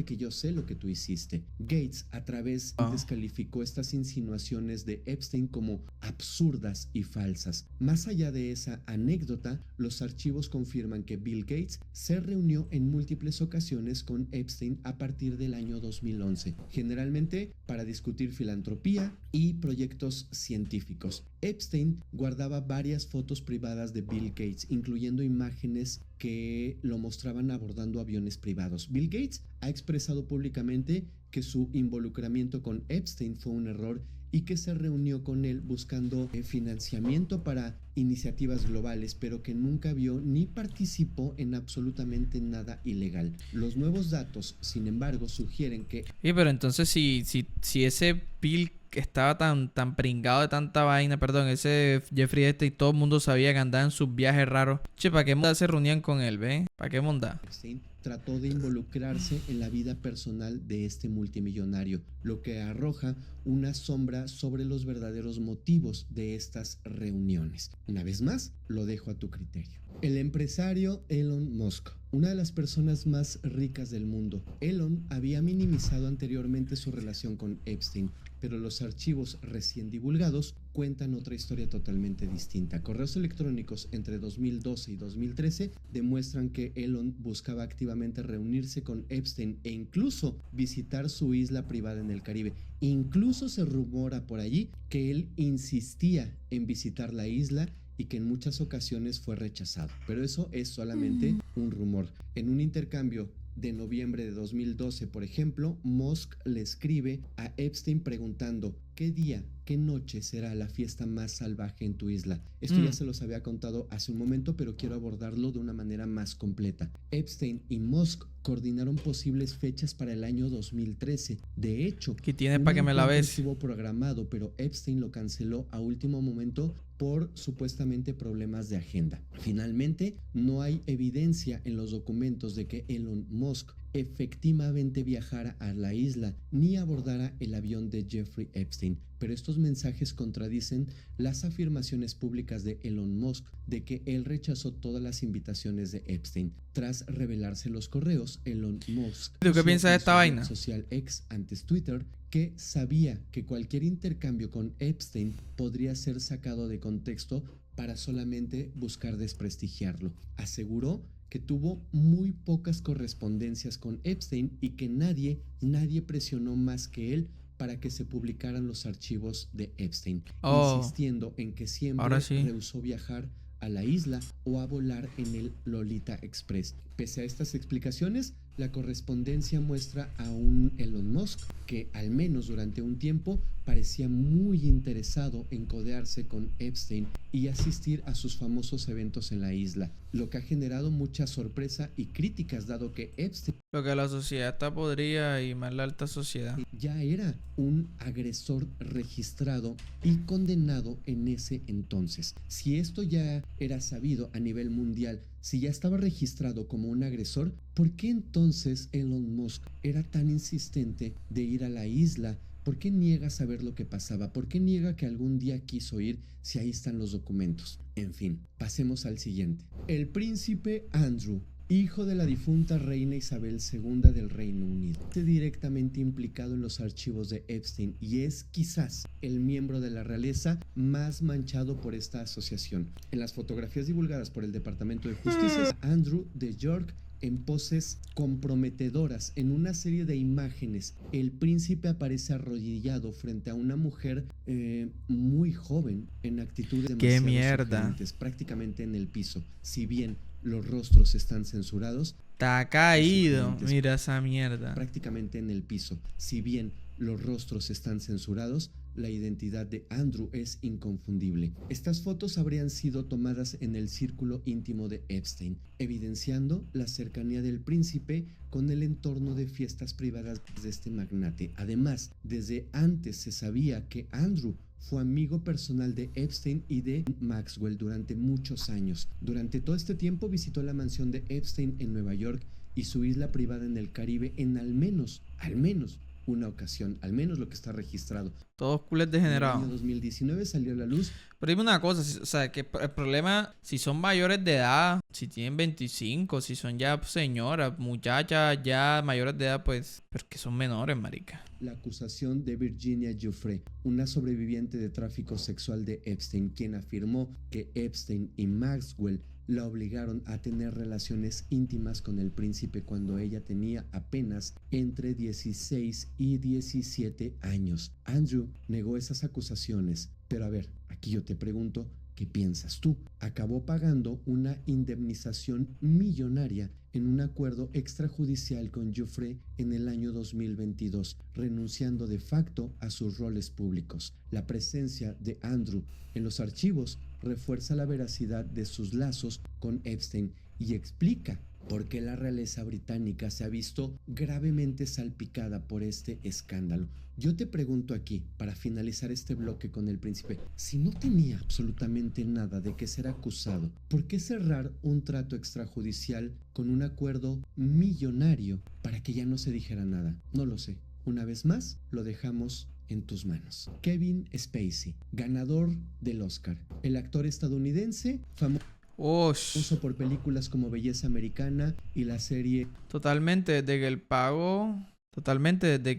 que yo sé lo que tú hiciste. Gates a través descalificó estas insinuaciones de Epstein como absurdas y falsas. Más allá de esa anécdota, los archivos confirman que Bill Gates se reunió en múltiples ocasiones con Epstein a partir del año 2011, generalmente para discutir filantropía y proyectos científicos. Epstein guardaba varias fotos privadas de Bill Gates, incluyendo imágenes que lo mostraban abordando aviones privados. Bill Gates ha expresado públicamente que su involucramiento con Epstein fue un error y que se reunió con él buscando financiamiento para iniciativas globales, pero que nunca vio ni participó en absolutamente nada ilegal. Los nuevos datos, sin embargo, sugieren que... pero entonces si ese Bill que estaba tan pringado de tanta vaina, perdón, ese Jeffrey Epstein, todo el mundo sabía que andaba en sus viajes raros. ¿Para qué monda se reunían con él, ve? ¿Para qué monda? Epstein trató de involucrarse en la vida personal de este multimillonario, lo que arroja una sombra sobre los verdaderos motivos de estas reuniones. Una vez más, lo dejo a tu criterio. El empresario Elon Musk, una de las personas más ricas del mundo. Elon había minimizado anteriormente su relación con Epstein, pero los archivos recién divulgados cuentan otra historia totalmente distinta. Correos electrónicos entre 2012 y 2013 demuestran que Elon buscaba activamente reunirse con Epstein e incluso visitar su isla privada en el Caribe. Incluso se rumora por allí que él insistía en visitar la isla y que en muchas ocasiones fue rechazado. Pero eso es solamente un rumor. En un intercambio de noviembre de 2012, por ejemplo, Musk le escribe a Epstein preguntando ¿qué día, qué noche será la fiesta más salvaje en tu isla? Esto ya se los había contado hace un momento, pero quiero abordarlo de una manera más completa. Epstein y Musk coordinaron posibles fechas para el año 2013. De hecho, ¿qué tienes para que me la ves? Estuvo programado, pero Epstein lo canceló a último momento por supuestamente problemas de agenda. Finalmente, no hay evidencia en los documentos de que Elon Musk efectivamente viajara a la isla ni abordara el avión de Jeffrey Epstein, pero estos mensajes contradicen las afirmaciones públicas de Elon Musk de que él rechazó todas las invitaciones de Epstein. Tras revelarse los correos, Elon Musk ¿Tú qué piensas de esta vaina? social X, antes Twitter, que sabía que cualquier intercambio con Epstein podría ser sacado de contexto para solamente buscar desprestigiarlo. Aseguró que tuvo muy pocas correspondencias con Epstein y que nadie presionó más que él para que se publicaran los archivos de Epstein, insistiendo en que siempre rehusó viajar a la isla o a volar en el Lolita Express. Pese a estas explicaciones, la correspondencia muestra a un Elon Musk que, al menos durante un tiempo, parecía muy interesado en codearse con Epstein y asistir a sus famosos eventos en la isla, lo que ha generado mucha sorpresa y críticas, dado que Epstein, lo que la sociedad está podrida y más la alta sociedad, ya era un agresor registrado y condenado en ese entonces. Si esto ya era sabido a nivel mundial, si ya estaba registrado como un agresor, ¿por qué entonces Elon Musk era tan insistente de ir a la isla? ¿Por qué niega saber lo que pasaba? ¿Por qué niega que algún día quiso ir si ahí están los documentos? En fin, pasemos al siguiente. El príncipe Andrew, hijo de la difunta reina Isabel II del Reino Unido, está directamente implicado en los archivos de Epstein y es quizás el miembro de la realeza más manchado por esta asociación. En las fotografías divulgadas por el Departamento de Justicia, Andrew de York en poses comprometedoras. En una serie de imágenes, el príncipe aparece arrodillado frente a una mujer muy joven, en actitudes demasiado sugerentes, prácticamente en el piso. Si bien los rostros están censurados, está caído, mira esa mierda. Prácticamente en el piso. Si bien los rostros están censurados, la identidad de Andrew es inconfundible. Estas fotos habrían sido tomadas en el círculo íntimo de Epstein, evidenciando la cercanía del príncipe con el entorno de fiestas privadas de este magnate. Además, desde antes se sabía que Andrew fue amigo personal de Epstein y de Maxwell durante muchos años. Durante todo este tiempo visitó la mansión de Epstein en Nueva York y su isla privada en el Caribe en al menos una ocasión, al menos lo que está registrado. Todos culés degenerados. En el año 2019 salió a la luz. Pero dime una cosa, o sea, que el problema, si son mayores de edad, si tienen 25, si son ya señoras, muchachas ya mayores de edad, pues, pero que son menores, marica. La acusación de Virginia Giuffre, una sobreviviente de tráfico sexual de Epstein, quien afirmó que Epstein y Maxwell la obligaron a tener relaciones íntimas con el príncipe cuando ella tenía apenas entre 16 y 17 años. Andrew negó esas acusaciones, pero a ver, aquí yo te pregunto, ¿qué piensas tú? Acabó pagando una indemnización millonaria en un acuerdo extrajudicial con Giuffre en el año 2022, renunciando de facto a sus roles públicos. La presencia de Andrew en los archivos refuerza la veracidad de sus lazos con Epstein y explica por qué la realeza británica se ha visto gravemente salpicada por este escándalo. Yo te pregunto aquí, para finalizar este bloque con el príncipe, si no tenía absolutamente nada de qué ser acusado, ¿por qué cerrar un trato extrajudicial con un acuerdo millonario para que ya no se dijera nada? No lo sé. Una vez más, lo dejamos en tus manos. Kevin Spacey, ganador del Oscar. El actor estadounidense, famoso por películas como Belleza Americana y la serie... Totalmente, desde que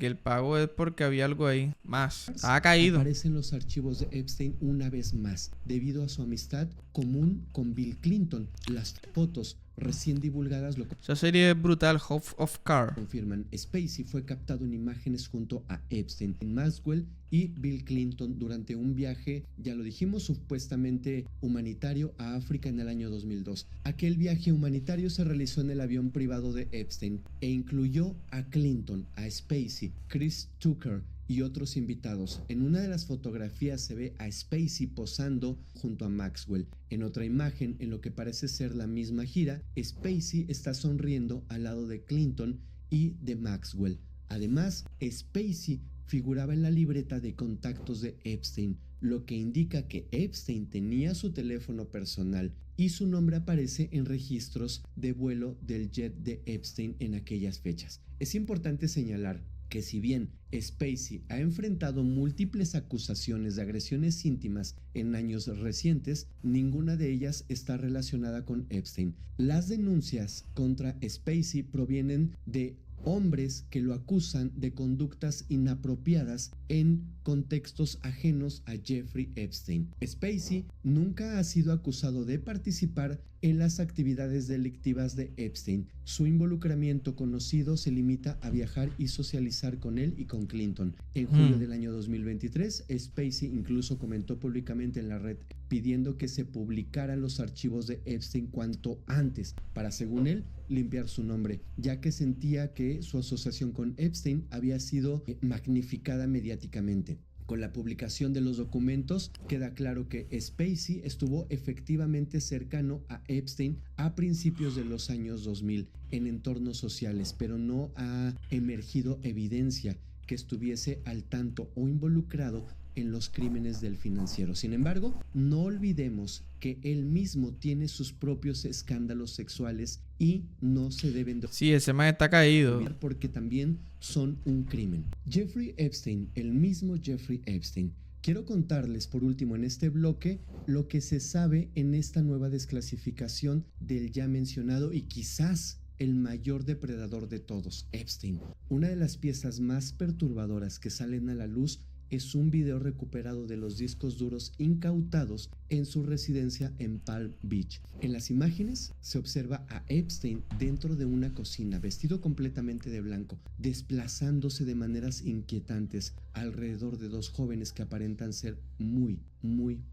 el pago es porque había algo ahí. Más. Ha caído. Aparecen los archivos de Epstein una vez más, debido a su amistad común con Bill Clinton. Las fotos recién divulgadas lo esa serie es brutal. House of Cards confirman. Spacey fue captado en imágenes junto a Epstein, Maxwell y Bill Clinton durante un viaje, ya lo dijimos, supuestamente humanitario a África en el año 2002. Aquel viaje humanitario se realizó en el avión privado de Epstein e incluyó a Clinton, a Spacey, Chris Tucker y otros invitados. En una de las fotografías se ve a Spacey posando junto a Maxwell. En otra imagen, en lo que parece ser la misma gira, Spacey está sonriendo al lado de Clinton y de Maxwell. Además, Spacey figuraba en la libreta de contactos de Epstein, lo que indica que Epstein tenía su teléfono personal y su nombre aparece en registros de vuelo del jet de Epstein en aquellas fechas. Es importante señalar que si bien Spacey ha enfrentado múltiples acusaciones de agresiones íntimas en años recientes, ninguna de ellas está relacionada con Epstein. Las denuncias contra Spacey provienen de hombres que lo acusan de conductas inapropiadas en contextos ajenos a Jeffrey Epstein. Spacey nunca ha sido acusado de participar en las actividades delictivas de Epstein. Su involucramiento conocido se limita a viajar y socializar con él y con Clinton. En julio del año 2023, Spacey incluso comentó públicamente en la red pidiendo que se publicaran los archivos de Epstein cuanto antes para, según él, limpiar su nombre, ya que sentía que su asociación con Epstein había sido magnificada mediáticamente. Con la publicación de los documentos queda claro que Spacey estuvo efectivamente cercano a Epstein a principios de los años 2000 en entornos sociales, pero no ha emergido evidencia que estuviese al tanto o involucrado en los crímenes del financiero. Sin embargo, no olvidemos que él mismo tiene sus propios escándalos sexuales y no se deben de... Sí, ese man está caído. Porque también son un crimen. Jeffrey Epstein, el mismo Jeffrey Epstein. Quiero contarles por último en este bloque lo que se sabe en esta nueva desclasificación del ya mencionado y quizás el mayor depredador de todos, Epstein. Una de las piezas más perturbadoras que salen a la luz es un video recuperado de los discos duros incautados en su residencia en Palm Beach. En las imágenes se observa a Epstein dentro de una cocina, vestido completamente de blanco, desplazándose de maneras inquietantes alrededor de dos jóvenes que aparentan ser muy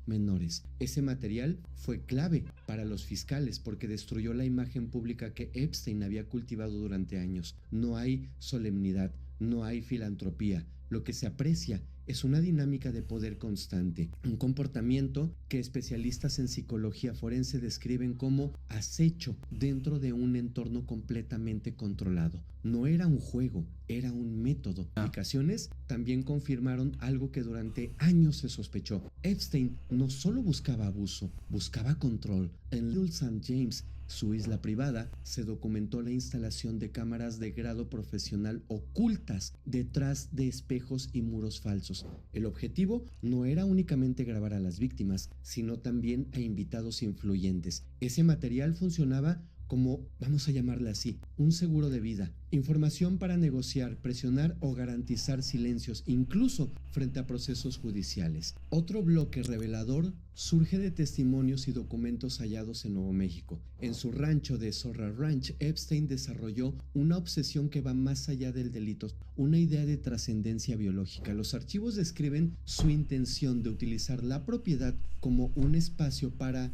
menores. Ese material fue clave para los fiscales porque destruyó la imagen pública que Epstein había cultivado durante años. No hay solemnidad, no hay filantropía. Lo que se aprecia es una dinámica de poder constante, un comportamiento que especialistas en psicología forense describen como acecho dentro de un entorno completamente controlado. No era un juego, era un método. Publicaciones también confirmaron algo que durante años se sospechó. Epstein no solo buscaba abuso, buscaba control. En Little St. James, su isla privada, se documentó la instalación de cámaras de grado profesional ocultas detrás de espejos y muros falsos. El objetivo no era únicamente grabar a las víctimas, sino también a invitados influyentes. Ese material funcionaba como, vamos a llamarle así, un seguro de vida. Información para negociar, presionar o garantizar silencios, incluso frente a procesos judiciales. Otro bloque revelador surge de testimonios y documentos hallados en Nuevo México. En su rancho de Zorra Ranch, Epstein desarrolló una obsesión que va más allá del delito, una idea de trascendencia biológica. Los archivos describen su intención de utilizar la propiedad como un espacio para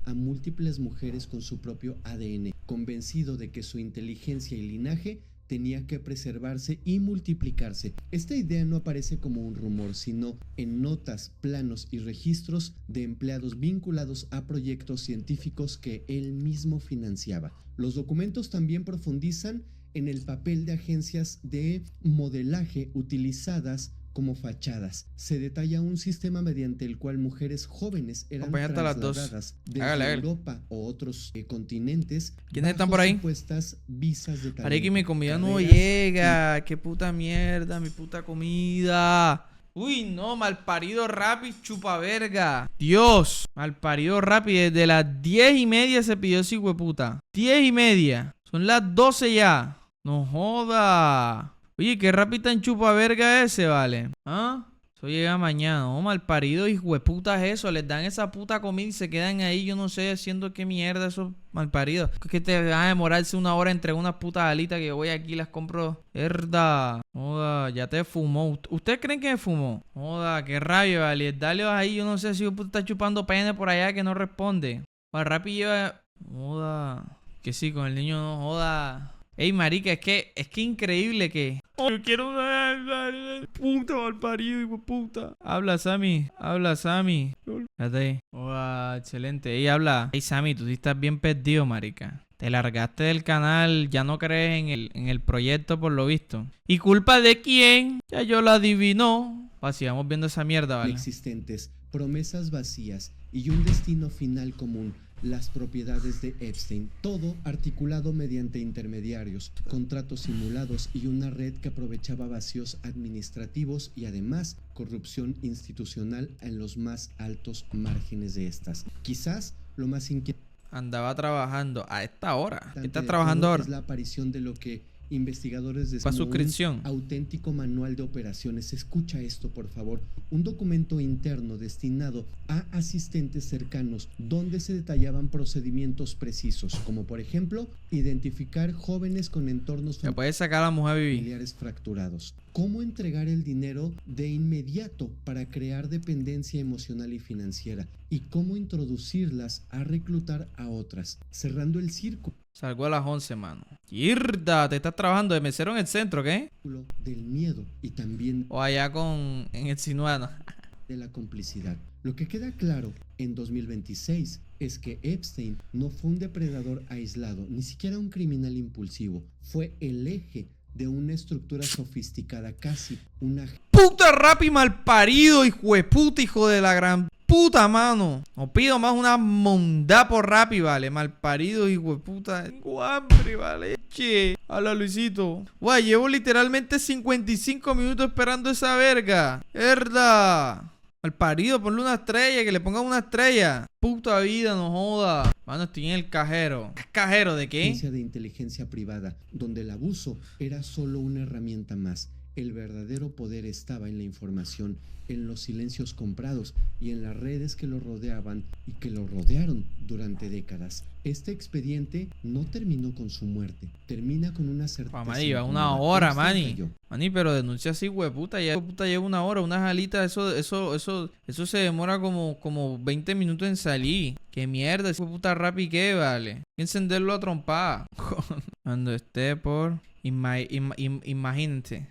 a múltiples mujeres con su propio ADN, convencido de que su inteligencia y linaje tenía que preservarse y multiplicarse. Esta idea no aparece como un rumor, sino en notas, planos y registros de empleados vinculados a proyectos científicos que él mismo financiaba. Los documentos también profundizan en el papel de agencias de modelaje utilizadas como fachadas. Se detalla un sistema mediante el cual mujeres jóvenes eran trasladadas desde Europa o otros continentes. ¿Quiénes están por ahí? Supuestas visas de talento. Que mi comida no llega. Qué puta mierda, mi puta comida. Uy, no, malparido Rappi chupa verga. Dios, malparido Rappi. Desde las 10:30 se pidió ese hueputa. 10:30. Son las 12 ya. No joda. Oye, qué Rappi tan chupa verga ese, ¿vale? ¿Ah? Eso llega mañana. No, malparido y hueputas eso. Les dan esa puta comida y se quedan ahí, yo no sé, haciendo qué mierda esos malparidos. Es que te van a demorarse una hora entre unas putas alitas que yo voy aquí y las compro. Herda. Joda, ya te fumó. ¿Ustedes creen que me fumó? Joda, qué rabia, ¿vale? Dale ahí, yo no sé si puta está chupando pene por allá que no responde. O el Rappi lleva... Joda. Que sí, con el niño no joda. Ey, marica, es que increíble que... Oh, yo quiero una... Puta, malparido, hijo de puta. Habla, Sammy. Habla, Sammy. Espérate ahí. Oh, excelente. Ey, habla. Ey, Sammy, tú sí estás bien perdido, marica. Te largaste del canal, ya no crees en el proyecto por lo visto. ¿Y culpa de quién? Ya yo lo adivinó. Así vamos viendo esa mierda, ¿vale? Existentes, promesas vacías y un destino final común, las propiedades de Epstein, todo articulado mediante intermediarios, contratos simulados y una red que aprovechaba vacíos administrativos y además corrupción institucional en los más altos márgenes de estas. Quizás lo más inquietante Andaba trabajando a esta hora. ¿Qué estás de trabajando todo ahora? es la aparición de lo que investigadores Pa' suscripción. un auténtico manual de operaciones. Escucha esto, por favor. Un documento interno destinado a asistentes cercanos donde se detallaban procedimientos precisos, como por ejemplo, identificar jóvenes con entornos Se puede sacar a la mujer vivir. familiares fracturados. Cómo entregar el dinero de inmediato para crear dependencia emocional y financiera. Y cómo introducirlas a reclutar a otras, cerrando el círculo Salgo a las 11, mano. ¡Irda! Te estás trabajando de mesero en el centro, ¿qué? del miedo y también O allá en el Sinuano. de la complicidad. Lo que queda claro en 2026 es que Epstein no fue un depredador aislado, ni siquiera un criminal impulsivo. Fue el eje de una estructura sofisticada, casi una ¡Puta rapi malparido, hijo de puta, hijo de la gran puta, mano! No pido más una mondá por rapi, vale. Malparido, hijo de puta. Tengo hambre, vale. Che. Habla, Luisito. Guay, llevo literalmente 55 minutos esperando esa verga. ¡Herda! Malparido, ponle una estrella, que le pongan una estrella. Puta vida, no joda. Mano, estoy en el cajero. ¿Cajero de qué? agencia de inteligencia privada, donde el abuso era solo una herramienta más. El verdadero poder estaba en la información, en los silencios comprados y en las redes que lo rodeaban y que lo rodearon durante décadas. Este expediente no terminó con su muerte, termina con una certeza. Mani, va una incómoda. hora, Epstein mani. cayó. Mani, pero denuncia así, hueputa. Ya puta lleva una hora, unas alitas, eso se demora como 20 minutos en salir. Qué mierda, ese puta rapi que vale. Hay que encenderlo a trompada. Cuando esté por. Imagínate.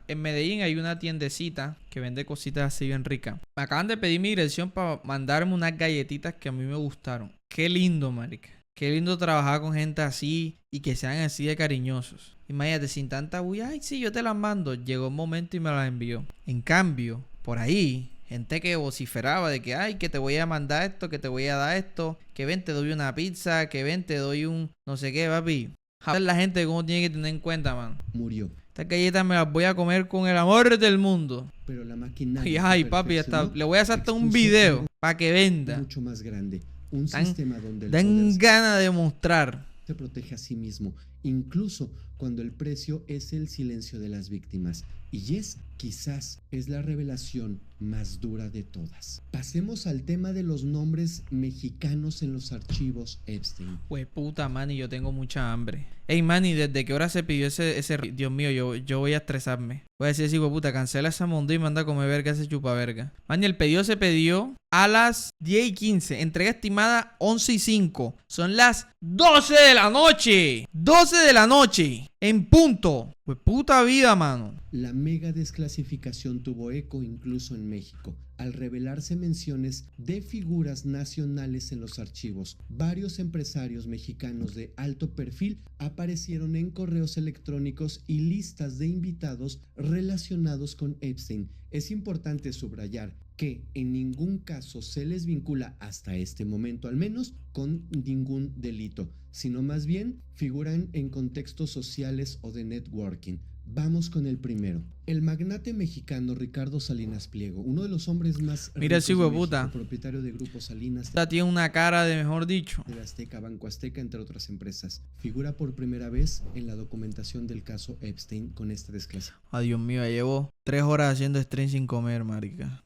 En Medellín hay una tiendecita que vende cositas así bien ricas. Me acaban de pedir mi dirección para mandarme unas galletitas que a mí me gustaron. Qué lindo, marica. Qué lindo trabajar con gente así y que sean así de cariñosos. Imagínate, sin tanta bulla, ay, sí, yo te las mando. Llegó un momento y me las envió. En cambio, por ahí, gente que vociferaba de que, ay, que te voy a mandar esto, que te voy a dar esto, que ven, te doy una pizza, que ven, te doy un no sé qué, papi. Joder, la gente cómo tiene que tener en cuenta, man. Murió, Estas galletas me las voy a comer con el amor del mundo. pero la maquinaria Y que ay, papi, hasta perfeccionó le voy a hacer hasta un expuso video algo para que venda. mucho más grande, un Dan- sistema donde el Dan poder ganas de mostrar. se protege a sí mismo, incluso cuando el precio es el silencio de las víctimas. Y quizás es la revelación más dura de todas. Pasemos al tema de los nombres mexicanos en los archivos Epstein. Pues puta, man, y yo tengo mucha hambre. Ey, man, ¿y desde qué hora se pidió ese... Dios mío, yo voy a estresarme. Voy a decir así, puta, cancela esa mundo y manda a comer verga ese chupa verga. Man, y el pedido se pidió a las 10:15. Entrega estimada 11:05. Son las 12 de la noche. 12 de la noche. En punto. Pues puta vida, mano. La mega desclasificación tuvo eco incluso en México, al revelarse menciones de figuras nacionales en los archivos. Varios empresarios mexicanos de alto perfil aparecieron en correos electrónicos y listas de invitados relacionados con Epstein. Es importante subrayar que en ningún caso se les vincula hasta este momento al menos con ningún delito, sino más bien figuran en contextos sociales o de networking. Vamos con el primero. El magnate mexicano Ricardo Salinas Pliego, uno de los hombres más Mira ese ricos de hueputa. México, propietario de Grupo Salinas, Esta tiene una cara de mejor dicho. de Azteca, Banco Azteca, entre otras empresas. Figura por primera vez en la documentación del caso Epstein con esta desclasificación. Ay, Dios mío, ya llevo 3 horas haciendo stream sin comer, marica.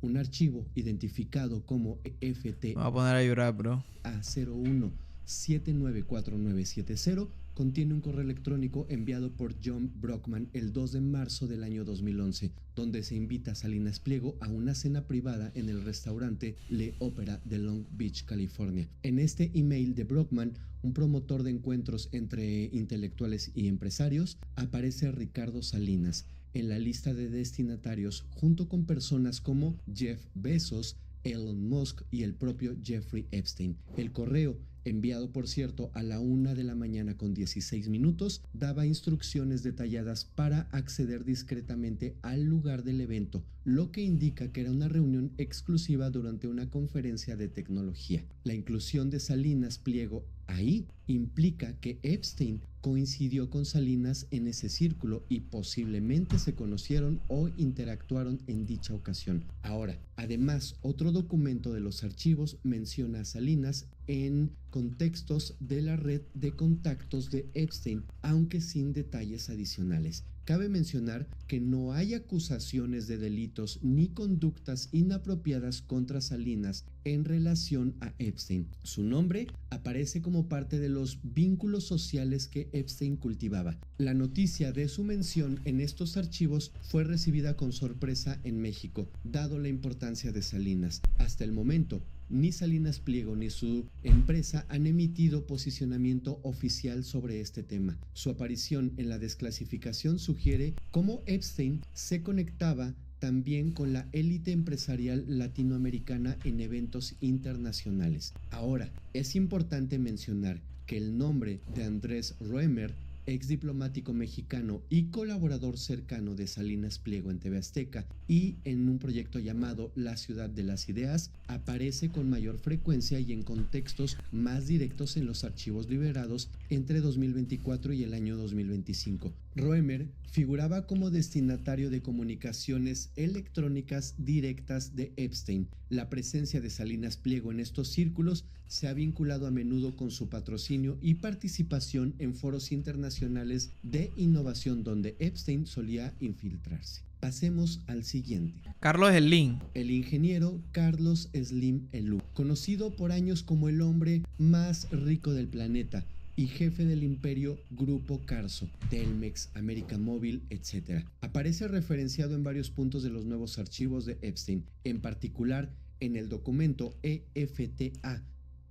Un archivo identificado como EFT Me voy a poner a llorar, bro. A01794970 contiene un correo electrónico enviado por John Brockman el 2 de marzo del año 2011, donde se invita a Salinas Pliego a una cena privada en el restaurante Le Opera de Long Beach, California. En este email de Brockman, un promotor de encuentros entre intelectuales y empresarios, aparece Ricardo Salinas en la lista de destinatarios junto con personas como Jeff Bezos, Elon Musk y el propio Jeffrey Epstein. El correo enviado por cierto a la 1:16 a.m, daba instrucciones detalladas para acceder discretamente al lugar del evento, lo que indica que era una reunión exclusiva durante una conferencia de tecnología. La inclusión de Salinas Pliego ahí implica que Epstein coincidió con Salinas en ese círculo y posiblemente se conocieron o interactuaron en dicha ocasión. Ahora, además, otro documento de los archivos menciona a Salinas en contextos de la red de contactos de Epstein, aunque sin detalles adicionales. Cabe mencionar que no hay acusaciones de delitos ni conductas inapropiadas contra Salinas en relación a Epstein. Su nombre aparece como parte de los vínculos sociales que Epstein cultivaba. La noticia de su mención en estos archivos fue recibida con sorpresa en México, dado la importancia de Salinas. Hasta el momento, ni Salinas Pliego ni su empresa han emitido posicionamiento oficial sobre este tema. Su aparición en la desclasificación sugiere cómo Epstein se conectaba también con la élite empresarial latinoamericana en eventos internacionales. Ahora, es importante mencionar que el nombre de Andrés Roemer, ex diplomático mexicano y colaborador cercano de Salinas Pliego en TV Azteca y en un proyecto llamado La Ciudad de las Ideas, aparece con mayor frecuencia y en contextos más directos en los archivos liberados entre 2024 y el año 2025. Roemer figuraba como destinatario de comunicaciones electrónicas directas de Epstein. La presencia de Salinas Pliego en estos círculos se ha vinculado a menudo con su patrocinio y participación en foros internacionales de innovación donde Epstein solía infiltrarse. Pasemos al siguiente. Carlos Slim. El ingeniero Carlos Slim Helú, conocido por años como el hombre más rico del planeta y jefe del imperio Grupo Carso, Telmex, América Móvil, etc. Aparece referenciado en varios puntos de los nuevos archivos de Epstein, en particular en el documento EFTA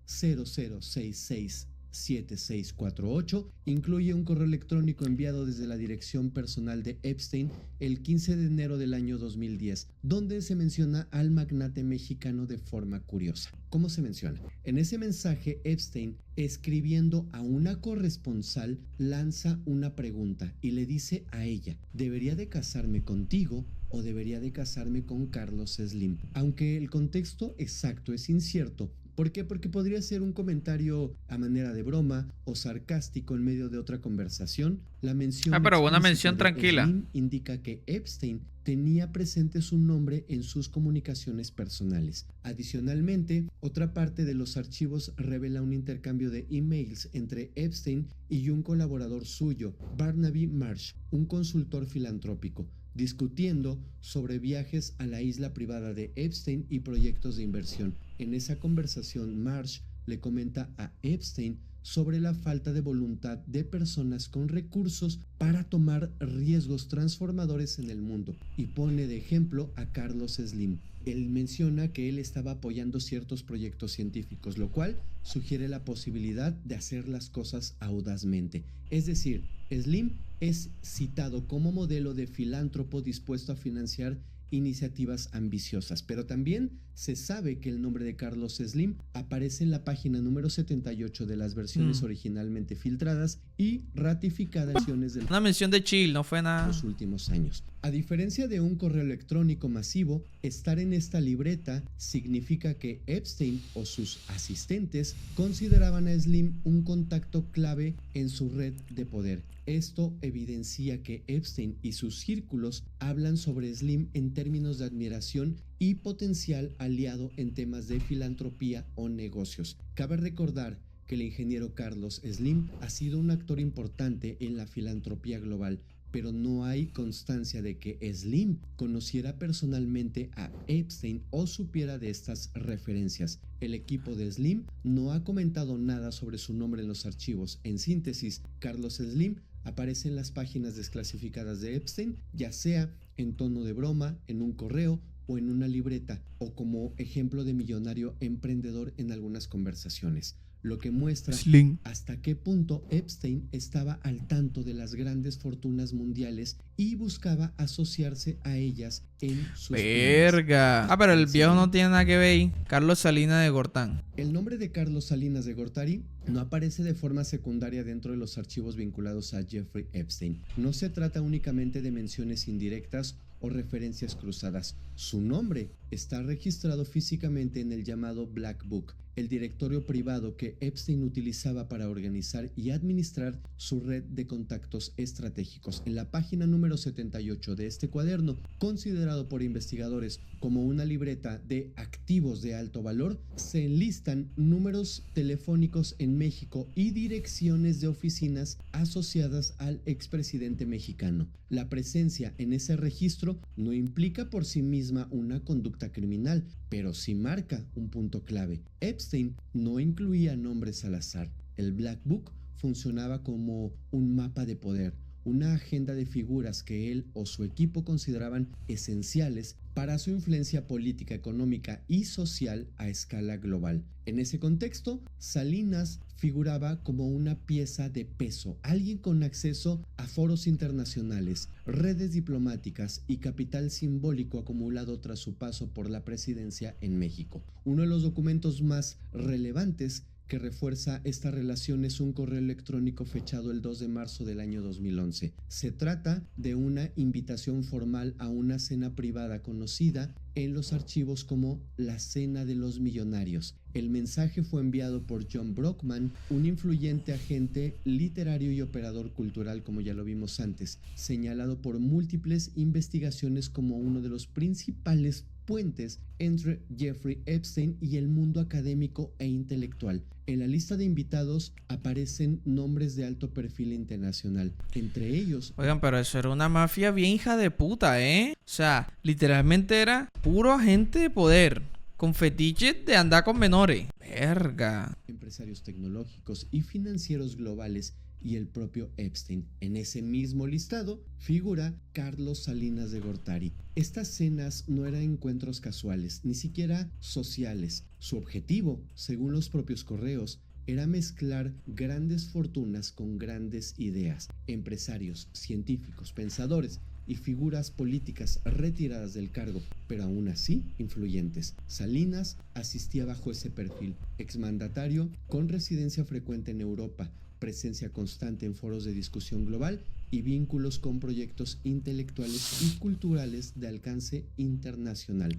00667648, incluye un correo electrónico enviado desde la dirección personal de Epstein el 15 de enero del año 2010, donde se menciona al magnate mexicano de forma curiosa. ¿Cómo se menciona? En ese mensaje, Epstein, escribiendo a una corresponsal, lanza una pregunta y le dice a ella: ¿debería de casarme contigo o debería de casarme con Carlos Slim? Aunque el contexto exacto es incierto. ¿Por qué? Porque podría ser un comentario a manera de broma o sarcástico en medio de otra conversación. La mención pero una mención de tranquila. Slim indica que Epstein tenía presente su nombre en sus comunicaciones personales. Adicionalmente, otra parte de los archivos revela un intercambio de emails entre Epstein y un colaborador suyo, Barnaby Marsh, un consultor filantrópico, discutiendo sobre viajes a la isla privada de Epstein y proyectos de inversión. En esa conversación, Marsh le comenta a Epstein sobre la falta de voluntad de personas con recursos para tomar riesgos transformadores en el mundo y pone de ejemplo a Carlos Slim. Él menciona que él estaba apoyando ciertos proyectos científicos, lo cual sugiere la posibilidad de hacer las cosas audazmente. Es decir, Slim es citado como modelo de filántropo dispuesto a financiar iniciativas ambiciosas, pero también se sabe que el nombre de Carlos Slim aparece en la página número 78 de las versiones originalmente filtradas y ratificadas de Una mención de chill, no fue nada. los últimos años. A diferencia de un correo electrónico masivo, estar en esta libreta significa que Epstein o sus asistentes consideraban a Slim un contacto clave en su red de poder. Esto evidencia que Epstein y sus círculos hablan sobre Slim en términos de admiración y potencial aliado en temas de filantropía o negocios. Cabe recordar que el ingeniero Carlos Slim ha sido un actor importante en la filantropía global, pero no hay constancia de que Slim conociera personalmente a Epstein o supiera de estas referencias. El equipo de Slim no ha comentado nada sobre su nombre en los archivos. En síntesis, Carlos Slim aparece en las páginas desclasificadas de Epstein, ya sea en tono de broma, en un correo o en una libreta, o como ejemplo de millonario emprendedor en algunas conversaciones. lo que muestra Sling. hasta qué punto Epstein estaba al tanto de las grandes fortunas mundiales y buscaba asociarse a ellas en sus planes. Verga. Ah, pero el viejo no tiene nada que ver ahí. Carlos Salinas de Gortán. El nombre de Carlos Salinas de Gortari no aparece de forma secundaria dentro de los archivos vinculados a Jeffrey Epstein. No se trata únicamente de menciones indirectas o referencias cruzadas. Su nombre está registrado físicamente en el llamado Black Book, el directorio privado que Epstein utilizaba para organizar y administrar su red de contactos estratégicos. En la página número 78 de este cuaderno, considerado por investigadores como una libreta de activos de alto valor, se enlistan números telefónicos en México y direcciones de oficinas asociadas al expresidente mexicano. La presencia en ese registro no implica por sí misma una conducta criminal, pero sí marca un punto clave. Epstein no incluía nombres al azar. El Black Book funcionaba como un mapa de poder, una agenda de figuras que él o su equipo consideraban esenciales para su influencia política, económica y social a escala global. En ese contexto, Salinas figuraba como una pieza de peso, alguien con acceso a foros internacionales, redes diplomáticas y capital simbólico acumulado tras su paso por la presidencia en México. Uno de los documentos más relevantes que refuerza esta relación es un correo electrónico fechado el 2 de marzo del año 2011. Se trata de una invitación formal a una cena privada conocida en los archivos como la Cena de los Millonarios. El mensaje fue enviado por John Brockman, un influyente agente literario y operador cultural, como ya lo vimos antes, señalado por múltiples investigaciones como uno de los principales puentes entre Jeffrey Epstein y el mundo académico e intelectual. En la lista de invitados aparecen nombres de alto perfil internacional, entre ellos... Oigan, pero eso era una mafia bien hija de puta, ¿eh? O sea, literalmente era puro agente de poder, con fetiches de andar con menores. Verga. Empresarios tecnológicos y financieros globales y el propio Epstein. En ese mismo listado figura Carlos Salinas de Gortari. Estas cenas no eran encuentros casuales, ni siquiera sociales. Su objetivo, según los propios correos, era mezclar grandes fortunas con grandes ideas. Empresarios, científicos, pensadores y figuras políticas retiradas del cargo, pero aún así influyentes. Salinas asistía bajo ese perfil, exmandatario con residencia frecuente en Europa, presencia constante en foros de discusión global y vínculos con proyectos intelectuales y culturales de alcance internacional.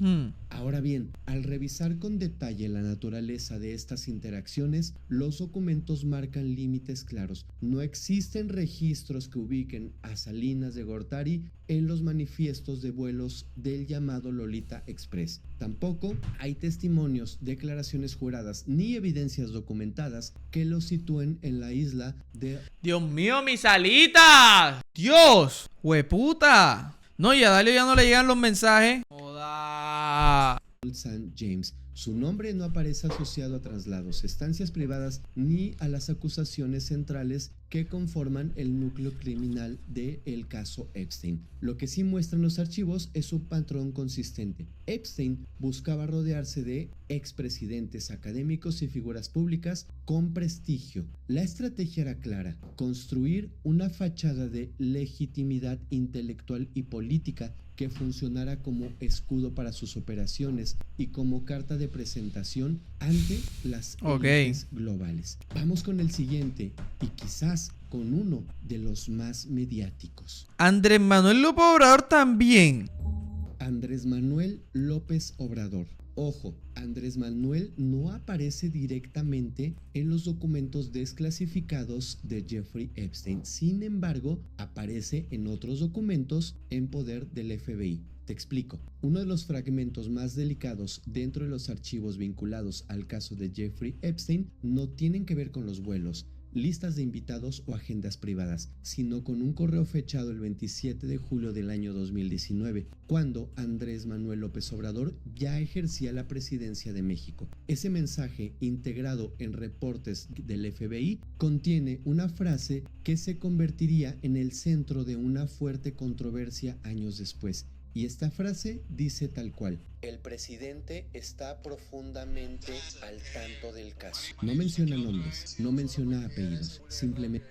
Ahora bien, al revisar con detalle la naturaleza de estas interacciones, los documentos marcan límites claros. No existen registros que ubiquen a Salinas de Gortari en los manifiestos de vuelos del llamado Lolita Express. Tampoco hay testimonios, declaraciones juradas ni evidencias documentadas que lo sitúen en la isla de... ¡Dios mío, mis alitas! ¡Dios! ¡Hueputa! No, y a Dalio ya no le llegan los mensajes. ¡Joda! St. James. Su nombre no aparece asociado a traslados, estancias privadas ni a las acusaciones centrales que conforman el núcleo criminal del caso Epstein. Lo que sí muestran los archivos es un patrón consistente. Epstein buscaba rodearse de expresidentes, académicos y figuras públicas con prestigio. La estrategia era clara: construir una fachada de legitimidad intelectual y política que funcionara como escudo para sus operaciones y como carta de presentación ante las élites globales. Vamos con el siguiente y quizás con uno de los más mediáticos. Andrés Manuel López Obrador también. Andrés Manuel López Obrador. Ojo, Andrés Manuel no aparece directamente en los documentos desclasificados de Jeffrey Epstein. Sin embargo, aparece en otros documentos en poder del FBI. Te explico. Uno de los fragmentos más delicados dentro de los archivos vinculados al caso de Jeffrey Epstein no tienen que ver con los vuelos, listas de invitados o agendas privadas, sino con un correo fechado el 27 de julio del año 2019, cuando Andrés Manuel López Obrador ya ejercía la presidencia de México. Ese mensaje, integrado en reportes del FBI, contiene una frase que se convertiría en el centro de una fuerte controversia años después. Y esta frase dice tal cual: el presidente está profundamente al tanto del caso. No menciona nombres, no menciona apellidos, simplemente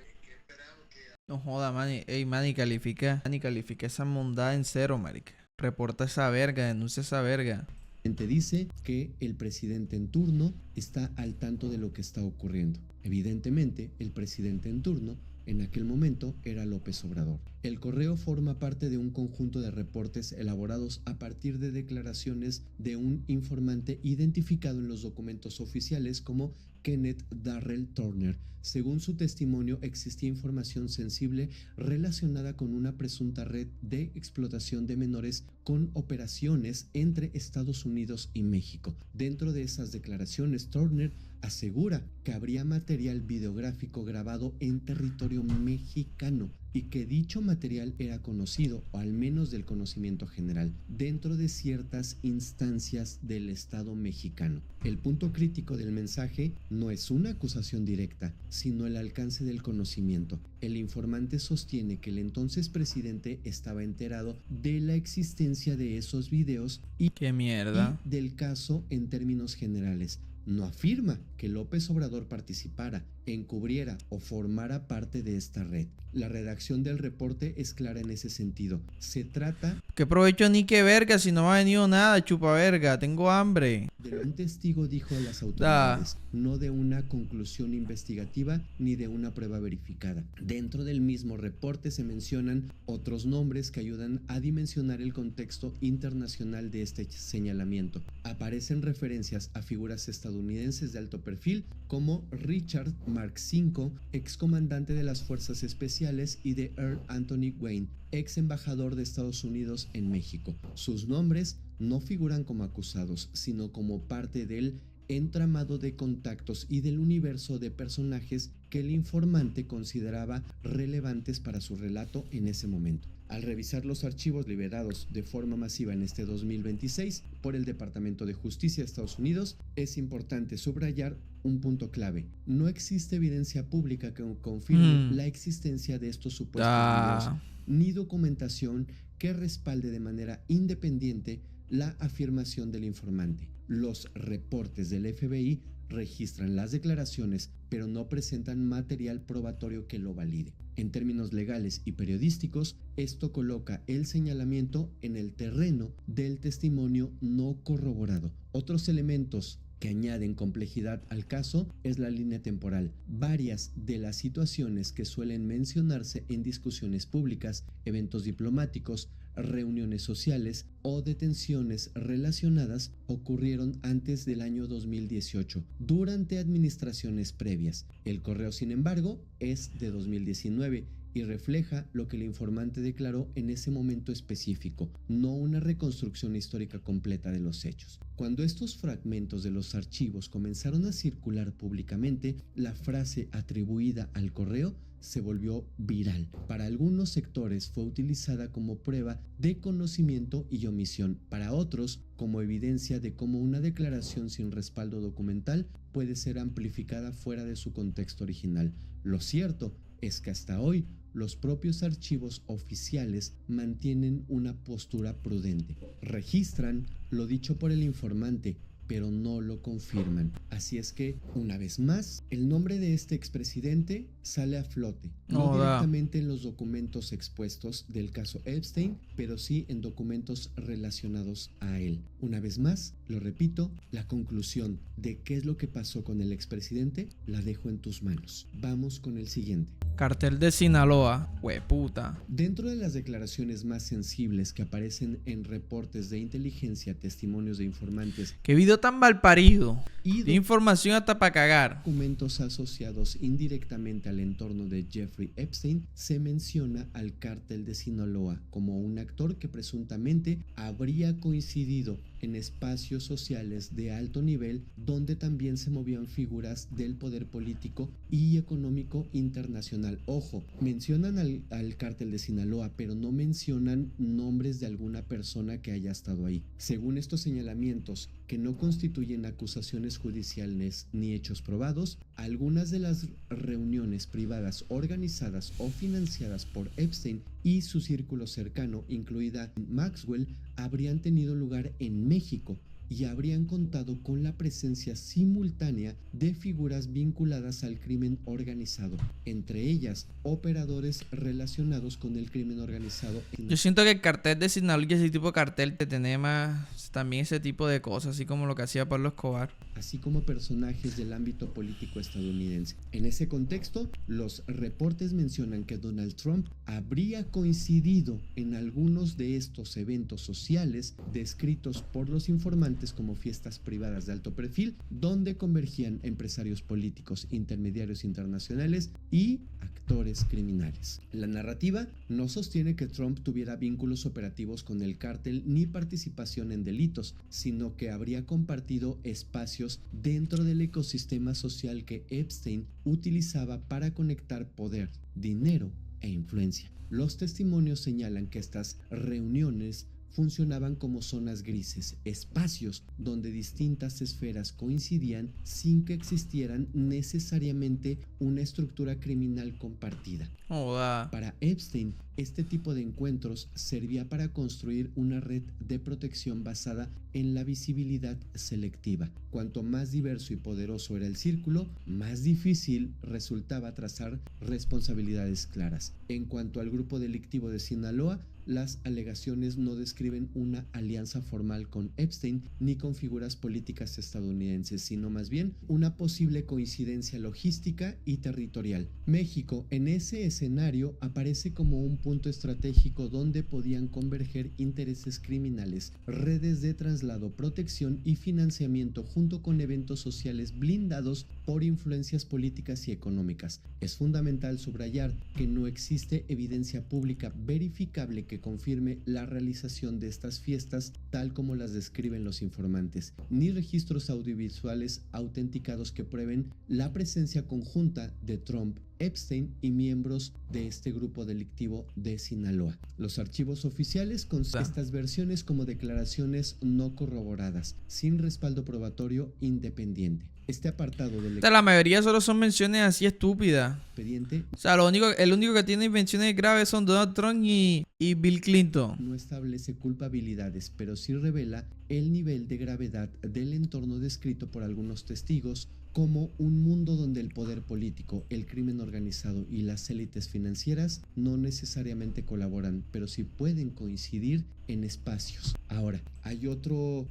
No joda, mani. Ey, mani, califica. Mani, califica esa mondada en cero, marica. Reporta esa verga, denuncia esa verga. dice que el presidente en turno está al tanto de lo que está ocurriendo. Evidentemente, el presidente en turno en aquel momento era López Obrador. El correo forma parte de un conjunto de reportes elaborados a partir de declaraciones de un informante identificado en los documentos oficiales como Kenneth Darrell Turner. Según su testimonio, existía información sensible relacionada con una presunta red de explotación de menores con operaciones entre Estados Unidos y México. Dentro de esas declaraciones, Turner asegura que habría material videográfico grabado en territorio mexicano y que dicho material era conocido, o al menos del conocimiento general, dentro de ciertas instancias del Estado mexicano. El punto crítico del mensaje no es una acusación directa, sino el alcance del conocimiento. El informante sostiene que el entonces presidente estaba enterado de la existencia de esos videos ¡Qué mierda! y del caso en términos generales. No afirma que López Obrador participara, encubriera o formara parte de esta red. La redacción del reporte es clara en ese sentido. Se trata ¿Qué provecho ni qué verga si no me ha venido nada, chupa verga? Tengo hambre. de lo que un testigo dijo a las autoridades, no de una conclusión investigativa ni de una prueba verificada. Dentro del mismo reporte se mencionan otros nombres que ayudan a dimensionar el contexto internacional de este señalamiento. Aparecen referencias a figuras estadounidenses de alto perfil como Richard Mark V, excomandante de las Fuerzas Especiales, y de Earl Anthony Wayne, ex embajador de Estados Unidos en México. Sus nombres no figuran como acusados, sino como parte del entramado de contactos y del universo de personajes que el informante consideraba relevantes para su relato en ese momento. Al revisar los archivos liberados de forma masiva en este 2026 por el Departamento de Justicia de Estados Unidos, es importante subrayar un punto clave. No existe evidencia pública que confirme la existencia de estos supuestos videos, ni documentación que respalde de manera independiente la afirmación del informante. Los reportes del FBI registran las declaraciones, pero no presentan material probatorio que lo valide. En términos legales y periodísticos, esto coloca el señalamiento en el terreno del testimonio no corroborado. Otros elementos que añaden complejidad al caso es la línea temporal. Varias de las situaciones que suelen mencionarse en discusiones públicas, eventos diplomáticos, reuniones sociales o detenciones relacionadas ocurrieron antes del año 2018, durante administraciones previas. El correo, sin embargo, es de 2019 y refleja lo que el informante declaró en ese momento específico, no una reconstrucción histórica completa de los hechos. Cuando estos fragmentos de los archivos comenzaron a circular públicamente, la frase atribuida al correo se volvió viral. Para algunos sectores fue utilizada como prueba de conocimiento y omisión, para otros como evidencia de cómo una declaración sin respaldo documental puede ser amplificada fuera de su contexto original. Lo cierto es que hasta hoy los propios archivos oficiales mantienen una postura prudente. Registran lo dicho por el informante, pero no lo confirman. Así es que, una vez más, el nombre de este expresidente sale a flote, no directamente en los documentos expuestos del caso Epstein, pero sí en documentos relacionados a él. Una vez más, lo repito, la conclusión de qué es lo que pasó con el expresidente la dejo en tus manos. Vamos con el siguiente. Cartel de Sinaloa, hueputa. Dentro de las declaraciones más sensibles que aparecen en reportes de inteligencia, testimonios de informantes, ¡qué video tan mal parido! y Información hasta para cagar. documentos asociados indirectamente al entorno de Jeffrey Epstein, se menciona al cártel de Sinaloa como un actor que presuntamente habría coincidido en espacios sociales de alto nivel donde también se movían figuras del poder político y económico internacional. Ojo, mencionan al cártel de Sinaloa, pero no mencionan nombres de alguna persona que haya estado ahí. Según estos señalamientos, que no constituyen acusaciones judiciales ni hechos probados, algunas de las reuniones privadas organizadas o financiadas por Epstein y su círculo cercano, incluida Maxwell, habrían tenido lugar en México y habrían contado con la presencia simultánea de figuras vinculadas al crimen organizado, entre ellas operadores relacionados con el crimen organizado. Yo siento que el cartel de Sinaloa y ese tipo de cartel te tiene más también ese tipo de cosas, así como lo que hacía Pablo Escobar. Así como personajes del ámbito político estadounidense. En ese contexto, los reportes mencionan que Donald Trump habría coincidido en algunos de estos eventos sociales descritos por los informantes como fiestas privadas de alto perfil, donde convergían empresarios políticos, intermediarios internacionales y actores criminales. La narrativa no sostiene que Trump tuviera vínculos operativos con el cártel ni participación en delitos, sino que habría compartido espacios dentro del ecosistema social que Epstein utilizaba para conectar poder, dinero e influencia. Los testimonios señalan que estas reuniones funcionaban como zonas grises, espacios donde distintas esferas coincidían sin que existieran necesariamente una estructura criminal compartida. Para Epstein, este tipo de encuentros servía para construir una red de protección basada en la visibilidad selectiva. Cuanto más diverso y poderoso era el círculo, más difícil resultaba trazar responsabilidades claras. En cuanto al grupo delictivo de Sinaloa, las alegaciones no describen una alianza formal con Epstein ni con figuras políticas estadounidenses, sino más bien una posible coincidencia logística y territorial. México en ese escenario aparece como un punto estratégico donde podían converger intereses criminales, redes de traslado, protección y financiamiento junto con eventos sociales blindados por influencias políticas y económicas. Es fundamental subrayar que no existe evidencia pública verificable que confirme la realización de estas fiestas tal como las describen los informantes, ni registros audiovisuales autenticados que prueben la presencia conjunta de Trump, Epstein y miembros de este grupo delictivo de Sinaloa. Los archivos oficiales consideran estas versiones como declaraciones no corroboradas, sin respaldo probatorio independiente. Este apartado del La mayoría solo son menciones así estúpidas. expediente, O sea, el único que tiene menciones graves son Donald Trump y Bill Clinton. no establece culpabilidades, pero sí revela el nivel de gravedad del entorno descrito por algunos testigos como un mundo donde el poder político, el crimen organizado y las élites financieras no necesariamente colaboran, pero sí pueden coincidir en espacios. Ahora, hay otro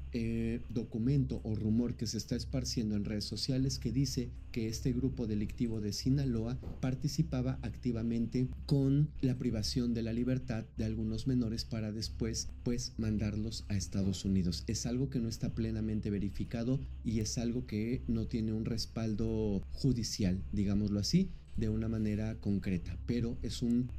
documento o rumor que se está esparciendo en redes sociales que dice que este grupo delictivo de Sinaloa participaba activamente con la privación de la libertad de algunos menores para después, pues, mandarlos a Estados Unidos. Es algo que no está plenamente verificado y es algo que no tiene un respaldo judicial, digámoslo así, de una manera concreta, pero es un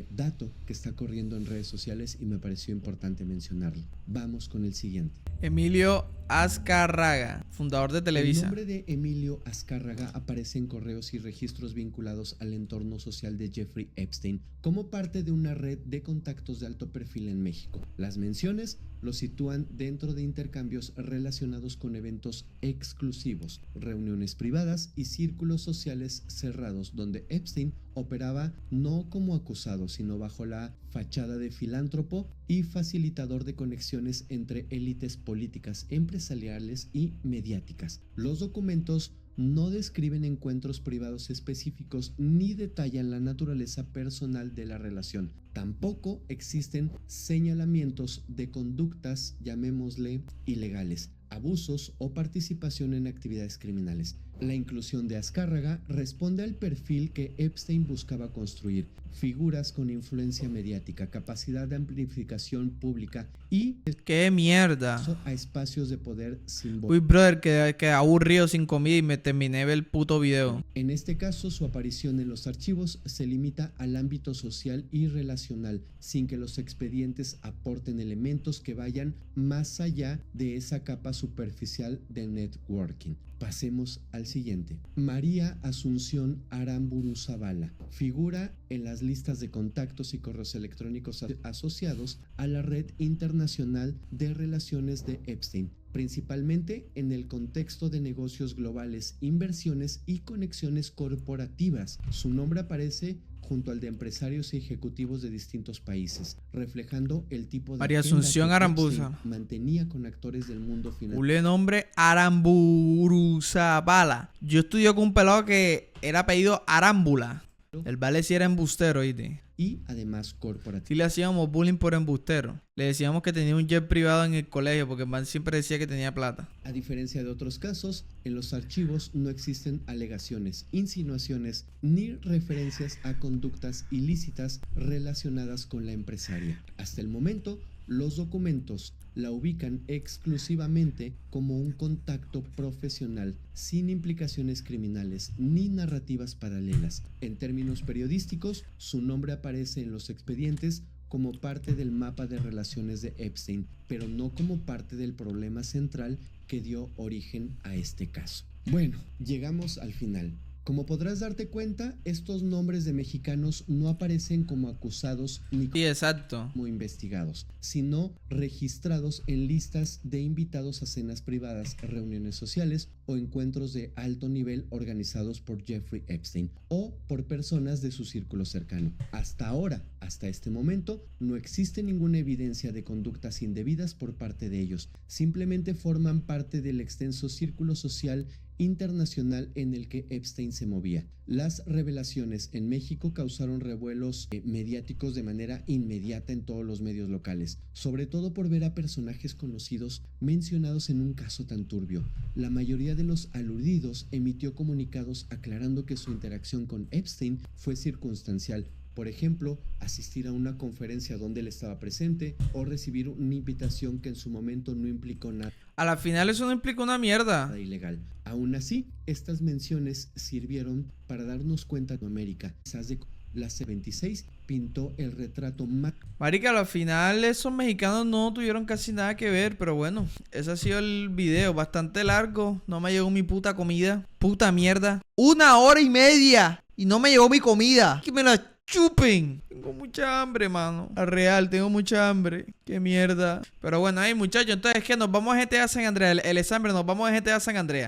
dato que está corriendo en redes sociales y me pareció importante mencionarlo. Vamos con el siguiente. Emilio Azcárraga, fundador de Televisa. El nombre de Emilio Azcárraga aparece en correos y registros vinculados al entorno social de Jeffrey Epstein como parte de una red de contactos de alto perfil en México. Las menciones lo sitúan dentro de intercambios relacionados con eventos exclusivos, reuniones privadas y círculos sociales cerrados donde Epstein operaba no como acusado, sino bajo la fachada de filántropo y facilitador de conexiones entre élites políticas, empresariales y mediáticas. Los documentos no describen encuentros privados específicos ni detallan la naturaleza personal de la relación. Tampoco existen señalamientos de conductas, llamémosle, ilegales, abusos o participación en actividades criminales. La inclusión de Azcárraga responde al perfil que Epstein buscaba construir: figuras con influencia mediática, capacidad de amplificación pública y ¡Qué mierda! acceso a espacios de poder simbólico. Uy, brother, que aburrido sin comida y me terminé de ver el puto video. En este caso, su aparición en los archivos se limita al ámbito social y relacional, sin que los expedientes aporten elementos que vayan más allá de esa capa superficial de networking. Pasemos al siguiente. María Asunción Aramburu Zavala figura en las listas de contactos y correos electrónicos asociados a la red internacional de relaciones de Epstein, principalmente en el contexto de negocios globales, inversiones y conexiones corporativas. Su nombre aparece junto al de empresarios y ejecutivos de distintos países, reflejando el tipo de María agenda Asunción que Arambuza. Epstein mantenía con actores del mundo financiero. Ule nombre Aramburu Zavala. Yo estudié con un pelado que era apellido Arámbula. El vale sí era embustero, ¿oíste? Y además corporativo. Sí le hacíamos bullying por embustero. Le decíamos que tenía un jet privado en el colegio porque el man siempre decía que tenía plata. A diferencia de otros casos, en los archivos no existen alegaciones, insinuaciones ni referencias a conductas ilícitas relacionadas con la empresaria. Hasta el momento, los documentos la ubican exclusivamente como un contacto profesional, sin implicaciones criminales ni narrativas paralelas. En términos periodísticos, su nombre aparece en los expedientes como parte del mapa de relaciones de Epstein, pero no como parte del problema central que dio origen a este caso. Bueno, llegamos al final. Como podrás darte cuenta, estos nombres de mexicanos no aparecen como acusados ni Sí, exacto. como investigados, sino registrados en listas de invitados a cenas privadas, reuniones sociales o encuentros de alto nivel organizados por Jeffrey Epstein o por personas de su círculo cercano. Hasta ahora, hasta este momento, no existe ninguna evidencia de conductas indebidas por parte de ellos. Simplemente forman parte del extenso círculo social internacional en el que Epstein se movía. Las revelaciones en México causaron revuelos mediáticos de manera inmediata en todos los medios locales, sobre todo por ver a personajes conocidos mencionados en un caso tan turbio. La mayoría de los aludidos emitió comunicados aclarando que su interacción con Epstein fue circunstancial. Por ejemplo, asistir a una conferencia donde él estaba presente o recibir una invitación que en su momento no implicó nada A la final eso no implica una mierda. ilegal. Aún así, estas menciones sirvieron para darnos cuenta de América. Quizás de la C26 pintó el retrato más Marica, a la final esos mexicanos no tuvieron casi nada que ver, pero bueno, ese ha sido el video, bastante largo, no me llegó mi puta comida, puta mierda, 1 hora y media y no me llegó mi comida, que me la chupen. Tengo mucha hambre, mano. A real, tengo mucha hambre. Qué mierda. Pero bueno, ahí muchachos, entonces es que nos vamos a GTA San Andreas. El examen, nos vamos a GTA San Andreas.